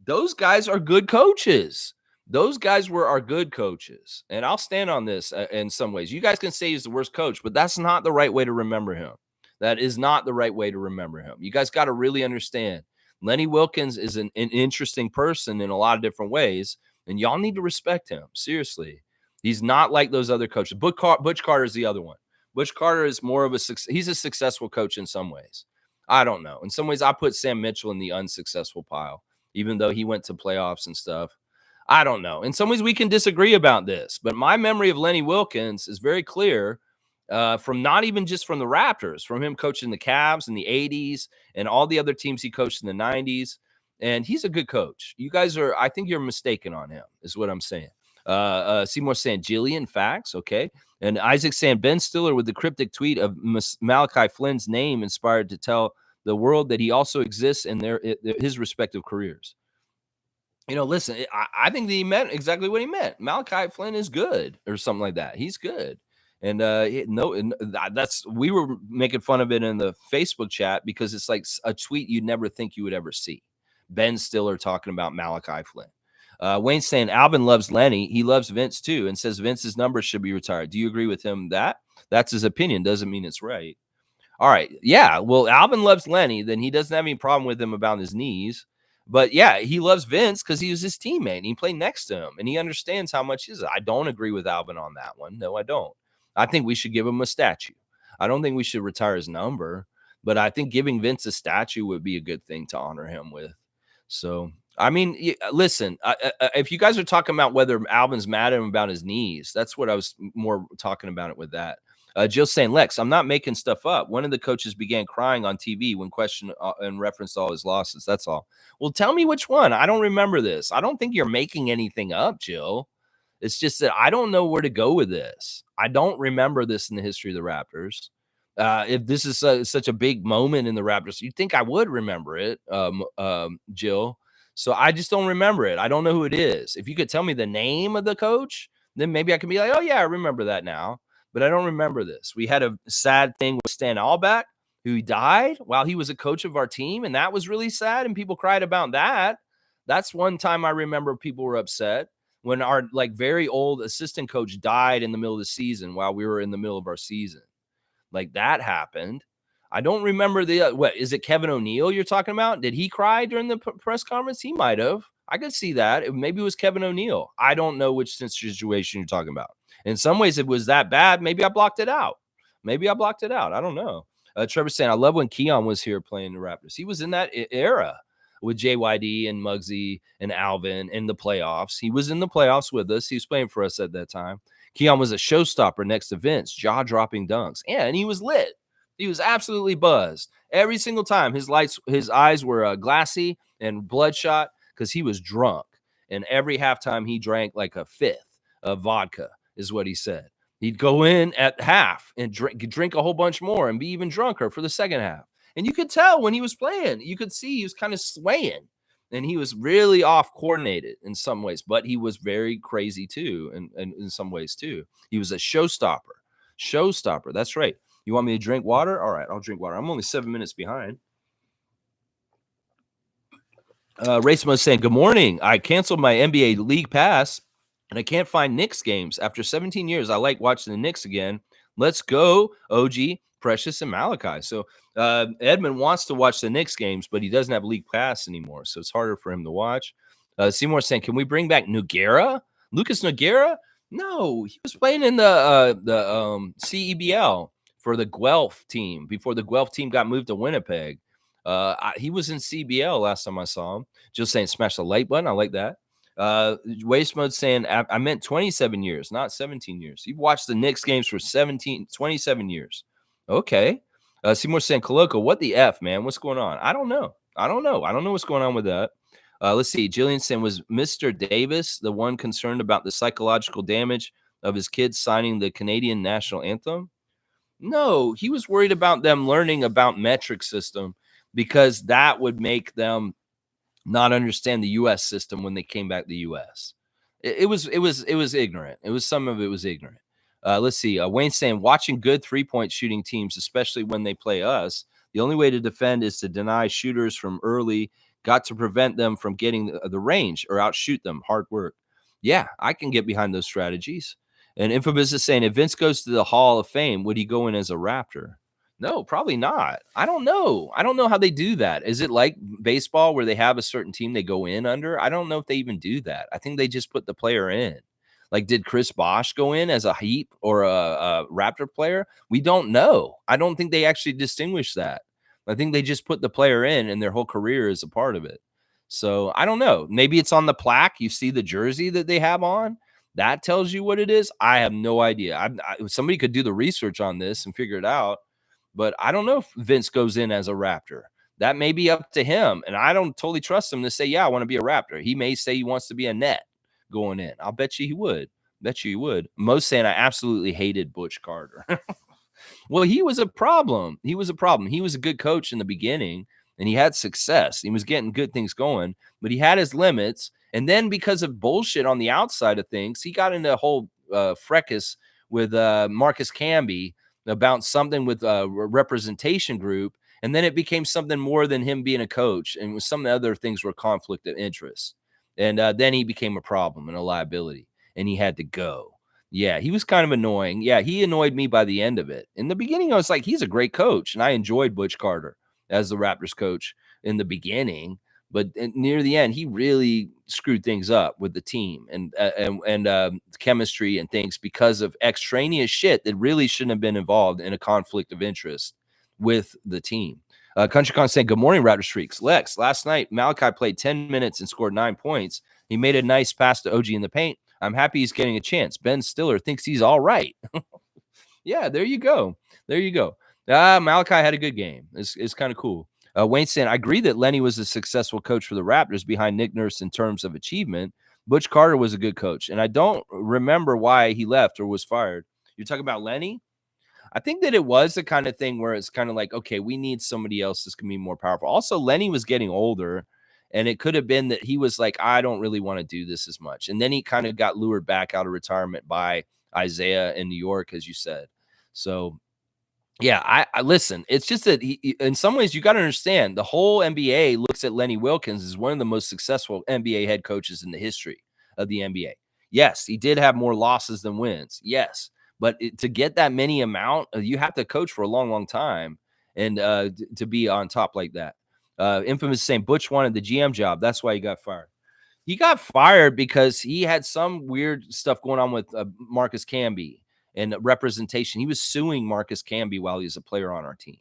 those guys are good coaches. Those guys were our good coaches. And I'll stand on this in some ways. You guys can say he's the worst coach, but that's not the right way to remember him. That is not the right way to remember him. You guys got to really understand. Lenny Wilkens is an interesting person in a lot of different ways, and y'all need to respect him. Seriously. He's not like those other coaches. Butch Carter is the other one. Butch Carter is more of he's a successful coach in some ways. I don't know. In some ways, I put Sam Mitchell in the unsuccessful pile, even though he went to playoffs and stuff. I don't know. In some ways, we can disagree about this, but my memory of Lenny Wilkens is very clear from not even just from the Raptors, from him coaching the Cavs in the 80s and all the other teams he coached in the 90s. And he's a good coach. You guys I think you're mistaken on him, is what I'm saying. Seymour saying Jillian facts. Okay. And Isaac saying Ben Stiller with the cryptic tweet of Malachi Flynn's name inspired to tell the world that he also exists in his respective careers. You know, listen, I think that he meant exactly what he meant. Malachi Flynn is good or something like that. He's good. And we were making fun of it in the Facebook chat because it's like a tweet you'd never think you would ever see. Ben Stiller talking about Malachi Flynn. Wayne's saying Alvin loves Lenny. He loves Vince too, and says Vince's number should be retired. Do you agree with him? That's his opinion. Doesn't mean it's right. All right. Yeah. Well, Alvin loves Lenny. Then he doesn't have any problem with him about his knees. But yeah, he loves Vince because he was his teammate and he played next to him and he understands how much is. I don't agree with Alvin on that one. No, I don't. I think we should give him a statue. I don't think we should retire his number, but I think giving Vince a statue would be a good thing to honor him with. So, I mean, listen, if you guys are talking about whether Alvin's mad at him about his knees, that's what I was more talking about it with that. Jill's saying, Lex, I'm not making stuff up. One of the coaches began crying on TV when questioned and referenced all his losses. That's all. Well, tell me which one. I don't remember this. I don't think you're making anything up, Jill. It's just that I don't know where to go with this. I don't remember this in the history of the Raptors. If this is such a big moment in the Raptors, you'd think I would remember it, Jill. So I just don't remember it. I don't know who it is. If you could tell me the name of the coach, then maybe I can be like, oh, yeah, I remember that now. But I don't remember this. We had a sad thing with Stan Albeck, who died while he was a coach of our team, and that was really sad, and people cried about that. That's one time I remember people were upset when our very old assistant coach died in the middle of the season while we were in the middle of our season. Like that happened. I don't remember what is it? Kevin O'Neal you're talking about? Did he cry during the press conference? He might have. I could see that. Maybe it was Kevin O'Neal. I don't know which situation you're talking about. In some ways, it was that bad. Maybe I blocked it out. I don't know. Trevor saying, I love when Keon was here playing the Raptors. He was in that era with JYD and Muggsy and Alvin in the playoffs. He was in the playoffs with us. He was playing for us at that time. Keon was a showstopper next to Vince, jaw-dropping dunks. Yeah, and he was lit. He was absolutely buzzed. Every single time, his eyes were glassy and bloodshot because he was drunk. And every halftime, he drank like a fifth of vodka, is what he said. He'd go in at half and drink a whole bunch more and be even drunker for the second half. And you could tell when he was playing, you could see he was kind of swaying. And he was really off coordinated in some ways, but he was very crazy too, and in some ways too. He was a showstopper. Showstopper. That's right. You want me to drink water? All right, I'll drink water. I'm only 7 minutes behind. Racemo is saying, good morning. I canceled my NBA League Pass, and I can't find Knicks games. After 17 years, I like watching the Knicks again. Let's go, OG, Precious, and Malachi. So Edmund wants to watch the Knicks games, but he doesn't have League Pass anymore, so it's harder for him to watch. Seymour saying, can we bring back Nogueira? Lucas Nogueira? No, he was playing in the CEBL for the Guelph team before the Guelph team got moved to Winnipeg. He was in CBL last time I saw him. Just saying, smash the like button. I like that. Waste Mode saying, I meant 27 years, not 17 years. You've watched the Knicks games for 27 years. Okay. Seymour saying, Coloco, what the F, man? What's going on? I don't know. I don't know what's going on with that. Let's see. Jillian saying, was Mr. Davis the one concerned about the psychological damage of his kids signing the Canadian national anthem? No, he was worried about them learning about metric system because that would make them not understand the U.S. system when they came back to the U.S. It was ignorant. Some of it was ignorant. Let's see. Wayne saying, watching good 3-point shooting teams, especially when they play us, the only way to defend is to deny shooters from early. Got to prevent them from getting the range or outshoot them. Hard work. Yeah, I can get behind those strategies. And Infobus is saying, if Vince goes to the Hall of Fame, would he go in as a Raptor? No, probably not. I don't know. I don't know how they do that. Is it like baseball where they have a certain team they go in under? I don't know if they even do that. I think they just put the player in. Like, did Chris Bosh go in as a Heat or a Raptor player? We don't know. I don't think they actually distinguish that. I think they just put the player in and their whole career is a part of it. So I don't know. Maybe it's on the plaque. You see the jersey that they have on. That tells you what it is. I have no idea. Somebody could do the research on this and figure it out. But I don't know if Vince goes in as a Raptor. That may be up to him. And I don't totally trust him to say, yeah, I want to be a Raptor. He may say he wants to be a net going in. I'll bet you he would. Most saying I absolutely hated Butch Carter. Well, he was a problem. He was a good coach in the beginning, and he had success. He was getting good things going, but he had his limits. And then because of bullshit on the outside of things, he got into a whole fracas with Marcus Camby about something with a representation group. And then it became something more than him being a coach. And some other things were conflict of interest. And then he became a problem and a liability, and he had to go. Yeah, he was kind of annoying. Yeah, he annoyed me by the end of it. In the beginning, I was like, he's a great coach, and I enjoyed Butch Carter as the Raptors coach in the beginning. But near the end, he really screwed things up with the team and chemistry and things because of extraneous shit that really shouldn't have been involved in a conflict of interest with the team. Country Con saying, "Good morning, Raptors freaks." Lex, last night Malachi played 10 minutes and scored 9 points. He made a nice pass to OG in the paint. I'm happy he's getting a chance. Ben Stiller thinks he's all right. Yeah, there you go. There you go. Malachi had a good game. It's kind of cool. Wayne saying, I agree that Lenny was a successful coach for the Raptors behind Nick Nurse in terms of achievement. Butch Carter was a good coach, and I don't remember why he left or was fired. You're talking about Lenny? I think that it was the kind of thing where it's kind of like, okay, we need somebody else that's going to be more powerful. Also, Lenny was getting older, and it could have been that he was like, I don't really want to do this as much. And then he kind of got lured back out of retirement by Isaiah in New York, as you said. So, yeah, I listen. It's just that in some ways, you got to understand the whole NBA looks at Lenny Wilkins as one of the most successful NBA head coaches in the history of the NBA. Yes, he did have more losses than wins. Yes, but to get that many amount, you have to coach for a long, long time and to be on top like that. Infamous saying Butch wanted the GM job. That's why he got fired. He got fired because he had some weird stuff going on with Marcus Camby and representation. He was suing Marcus Camby while he was a player on our team,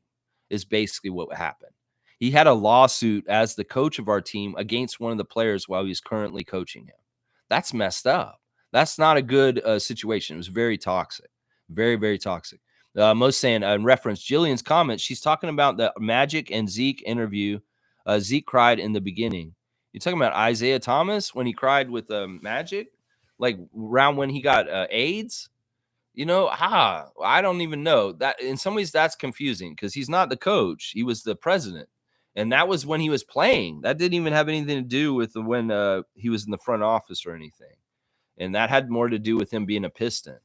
is basically what happened. He had a lawsuit as the coach of our team against one of the players while he's currently coaching him. That's messed up. That's not a good situation. It was very toxic. Very, very toxic. Most saying in reference Jillian's comment, she's talking about the Magic and Zeke interview. Zeke cried in the beginning. You're talking about Isaiah Thomas when he cried with Magic, like around when he got AIDS. I don't even know that. In some ways, that's confusing because he's not the coach; he was the president, and that was when he was playing. That didn't even have anything to do with when he was in the front office or anything, and that had more to do with him being a Piston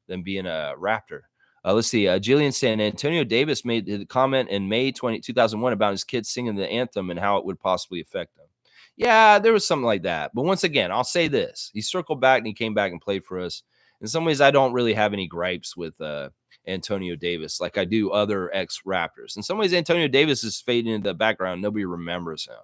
than being a Raptor. Let's see. Jillian saying Antonio Davis made the comment in May 2001 about his kids singing the anthem and how it would possibly affect them. Yeah, there was something like that. But once again, I'll say this. He circled back and he came back and played for us. In some ways, I don't really have any gripes with Antonio Davis like I do other ex-Raptors. In some ways, Antonio Davis is fading into the background. Nobody remembers him.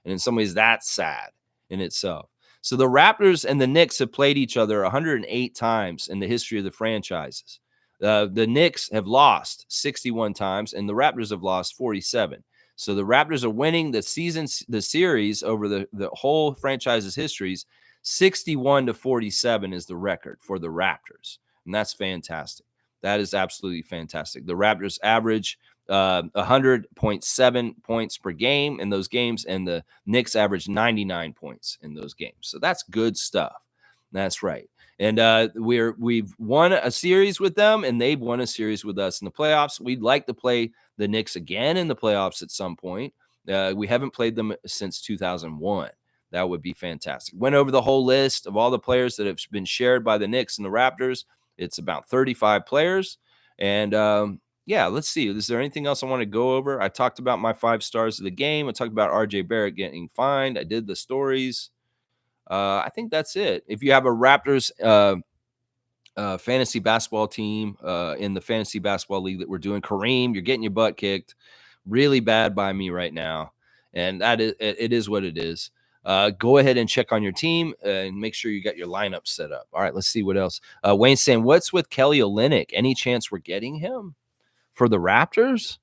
And in some ways, that's sad in itself. So the Raptors and the Knicks have played each other 108 times in the history of the franchises. The Knicks have lost 61 times, and the Raptors have lost 47. So the Raptors are winning the series over the whole franchise's histories. 61-47 is the record for the Raptors, and that's fantastic. That is absolutely fantastic. The Raptors average 100.7 points per game in those games, and the Knicks average 99 points in those games. So that's good stuff. That's right. And we've won a series with them, and they've won a series with us in the playoffs. We'd like to play the Knicks again in the playoffs at some point. We haven't played them since 2001. That would be fantastic. Went over the whole list of all the players that have been shared by the Knicks and the Raptors. It's about 35 players. And let's see. Is there anything else I want to go over? I talked about my 5 stars of the game. I talked about RJ Barrett getting fined. I did the stories. I think that's it. If you have a Raptors fantasy basketball team in the fantasy basketball league that we're doing, Kareem, you're getting your butt kicked really bad by me right now. And it is what it is. Go ahead and check on your team and make sure you got your lineup set up. All right, let's see what else. Wayne's saying, what's with Kelly Olynyk? Any chance we're getting him for the Raptors?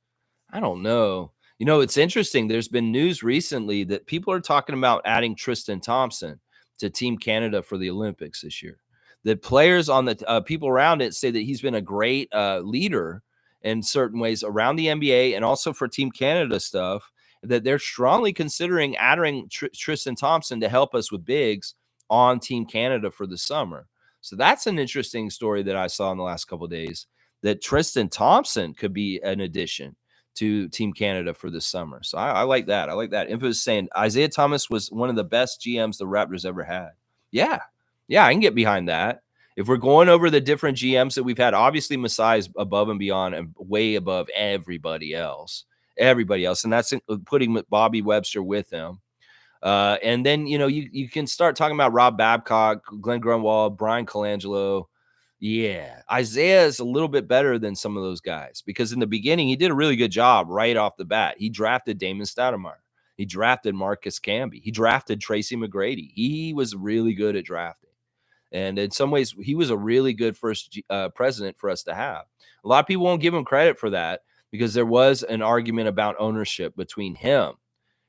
I don't know. It's interesting. There's been news recently that people are talking about adding Tristan Thompson to Team Canada for the Olympics this year. The players on the people around it say that he's been a great leader in certain ways around the NBA and also for Team Canada stuff, that they're strongly considering adding Tristan Thompson to help us with bigs on Team Canada for the summer. So that's an interesting story that I saw in the last couple of days, that Tristan Thompson could be an addition to Team Canada for this summer. So I like that. I like that. Info is saying Isaiah Thomas was one of the best GMs the Raptors ever had. Yeah, I can get behind that. If we're going over the different GMs that we've had, obviously Masai's above and beyond and way above everybody else. And that's putting Bobby Webster with him. And then, you can start talking about Rob Babcock, Glenn Grunwald, Brian Colangelo. Yeah, Isaiah is a little bit better than some of those guys because in the beginning he did a really good job right off the bat. He drafted Damon Stoudemire. He drafted Marcus Camby. He drafted Tracy McGrady. He was really good at drafting. And in some ways, he was a really good first president for us to have. A lot of people won't give him credit for that because there was an argument about ownership between him.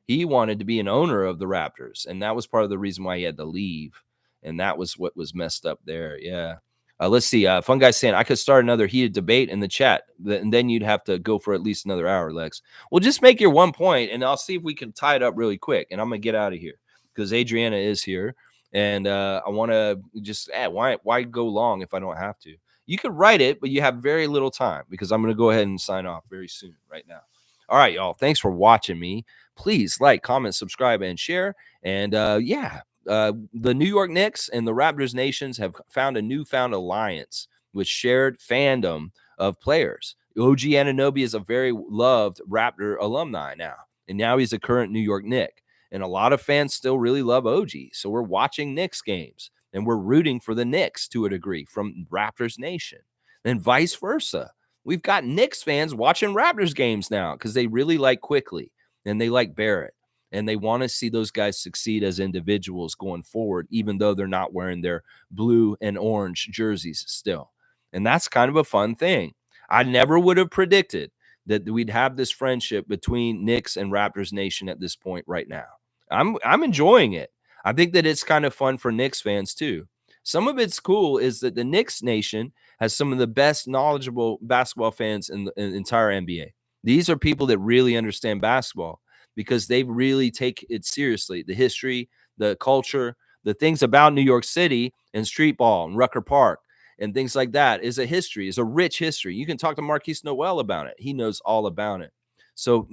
He wanted to be an owner of the Raptors, and that was part of the reason why he had to leave. And that was what was messed up there. Yeah. Let's see. Fun guy saying I could start another heated debate in the chat, and then you'd have to go for at least another hour, Lex. Well, just make your one point, and I'll see if we can tie it up really quick. And I'm gonna get out of here because Adriana is here, and I want to just why go long if I don't have to? You could write it, but you have very little time because I'm gonna go ahead and sign off very soon right now. All right, y'all. Thanks for watching me. Please like, comment, subscribe, and share. And the New York Knicks and the Raptors nations have found a newfound alliance with shared fandom of players. OG Anunoby is a very loved Raptor alumni now, and now he's a current New York Knick. And a lot of fans still really love OG. So we're watching Knicks games and we're rooting for the Knicks to a degree from Raptors Nation and vice versa. We've got Knicks fans watching Raptors games now because they really like Quickly and they like Barrett. And they want to see those guys succeed as individuals going forward, even though they're not wearing their blue and orange jerseys still. And that's kind of a fun thing. I never would have predicted that we'd have this friendship between Knicks and Raptors Nation at this point right now. I'm enjoying it. I think that it's kind of fun for Knicks fans too. Some of it's cool is that the Knicks Nation has some of the best knowledgeable basketball fans in the entire NBA. These are people that really understand basketball because they really take it seriously. The history, the culture, the things about New York City and street ball and Rucker Park and things like that is a history, is a rich history. You can talk to Marquise Noel about it. He knows all about it. So,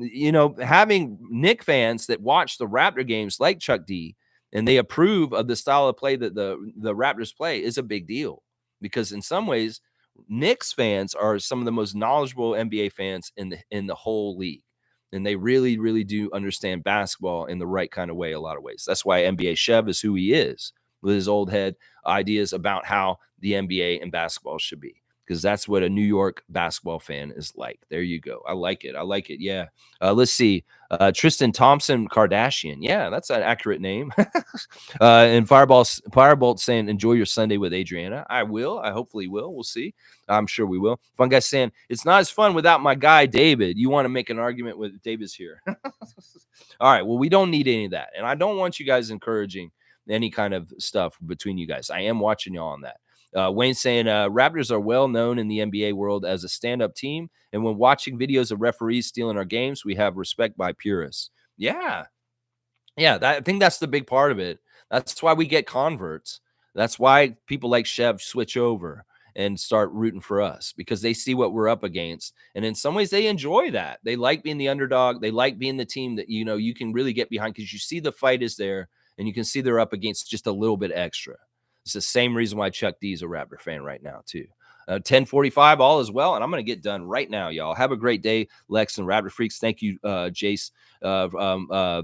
having Knick fans that watch the Raptor games like Chuck D and they approve of the style of play that the Raptors play is a big deal because in some ways, Knicks fans are some of the most knowledgeable NBA fans in the whole league. And they really, really do understand basketball in the right kind of way, a lot of ways. That's why NBA Chev is who he is with his old head ideas about how the NBA and basketball should be. Because that's what a New York basketball fan is like. There you go. I like it. I like it. Yeah. Let's see. Tristan Thompson Kardashian. Yeah, that's an accurate name. And Firebolt saying, enjoy your Sunday with Adriana. I will. I hopefully will. We'll see. I'm sure we will. Fun guy saying, it's not as fun without my guy, David. You want to make an argument with David's here. All right. Well, we don't need any of that. And I don't want you guys encouraging any kind of stuff between you guys. I am watching y'all on that. Wayne saying Raptors are well known in the NBA world as a stand-up team. And when watching videos of referees stealing our games, we have respect by purists. Yeah. Yeah. I think that's the big part of it. That's why we get converts. That's why people like Chev switch over and start rooting for us because they see what we're up against. And in some ways, they enjoy that. They like being the underdog. They like being the team that, you can really get behind because you see the fight is there and you can see they're up against just a little bit extra. It's the same reason why Chuck D is a Raptor fan right now, too. 10:45 all as well, and I'm going to get done right now, y'all. Have a great day, Lex and Raptor Freaks. Thank you, Jace,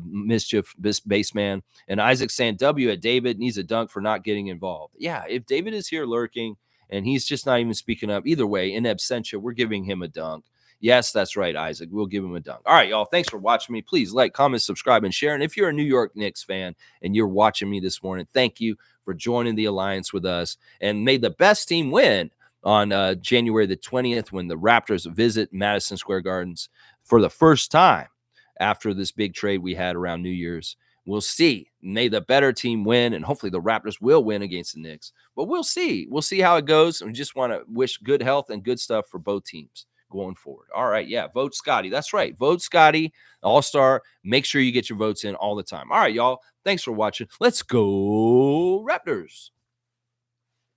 Mischief, Baseman, and Isaac saying W at David needs a dunk for not getting involved. Yeah, if David is here lurking and he's just not even speaking up, either way, in absentia, we're giving him a dunk. Yes, that's right, Isaac. We'll give him a dunk. All right, y'all. Thanks for watching me. Please like, comment, subscribe, and share. And if you're a New York Knicks fan and you're watching me this morning, thank you for joining the alliance with us. And may the best team win on January the 20th when the Raptors visit Madison Square Gardens for the first time after this big trade we had around New Year's. We'll see. May the better team win, and hopefully the Raptors will win against the Knicks. But we'll see. We'll see how it goes. And we just want to wish good health and good stuff for both teams going forward. All right. Yeah. Vote Scotty. That's right. Vote Scotty, All-Star. Make sure you get your votes in all the time. All right, y'all. Thanks for watching. Let's go Raptors.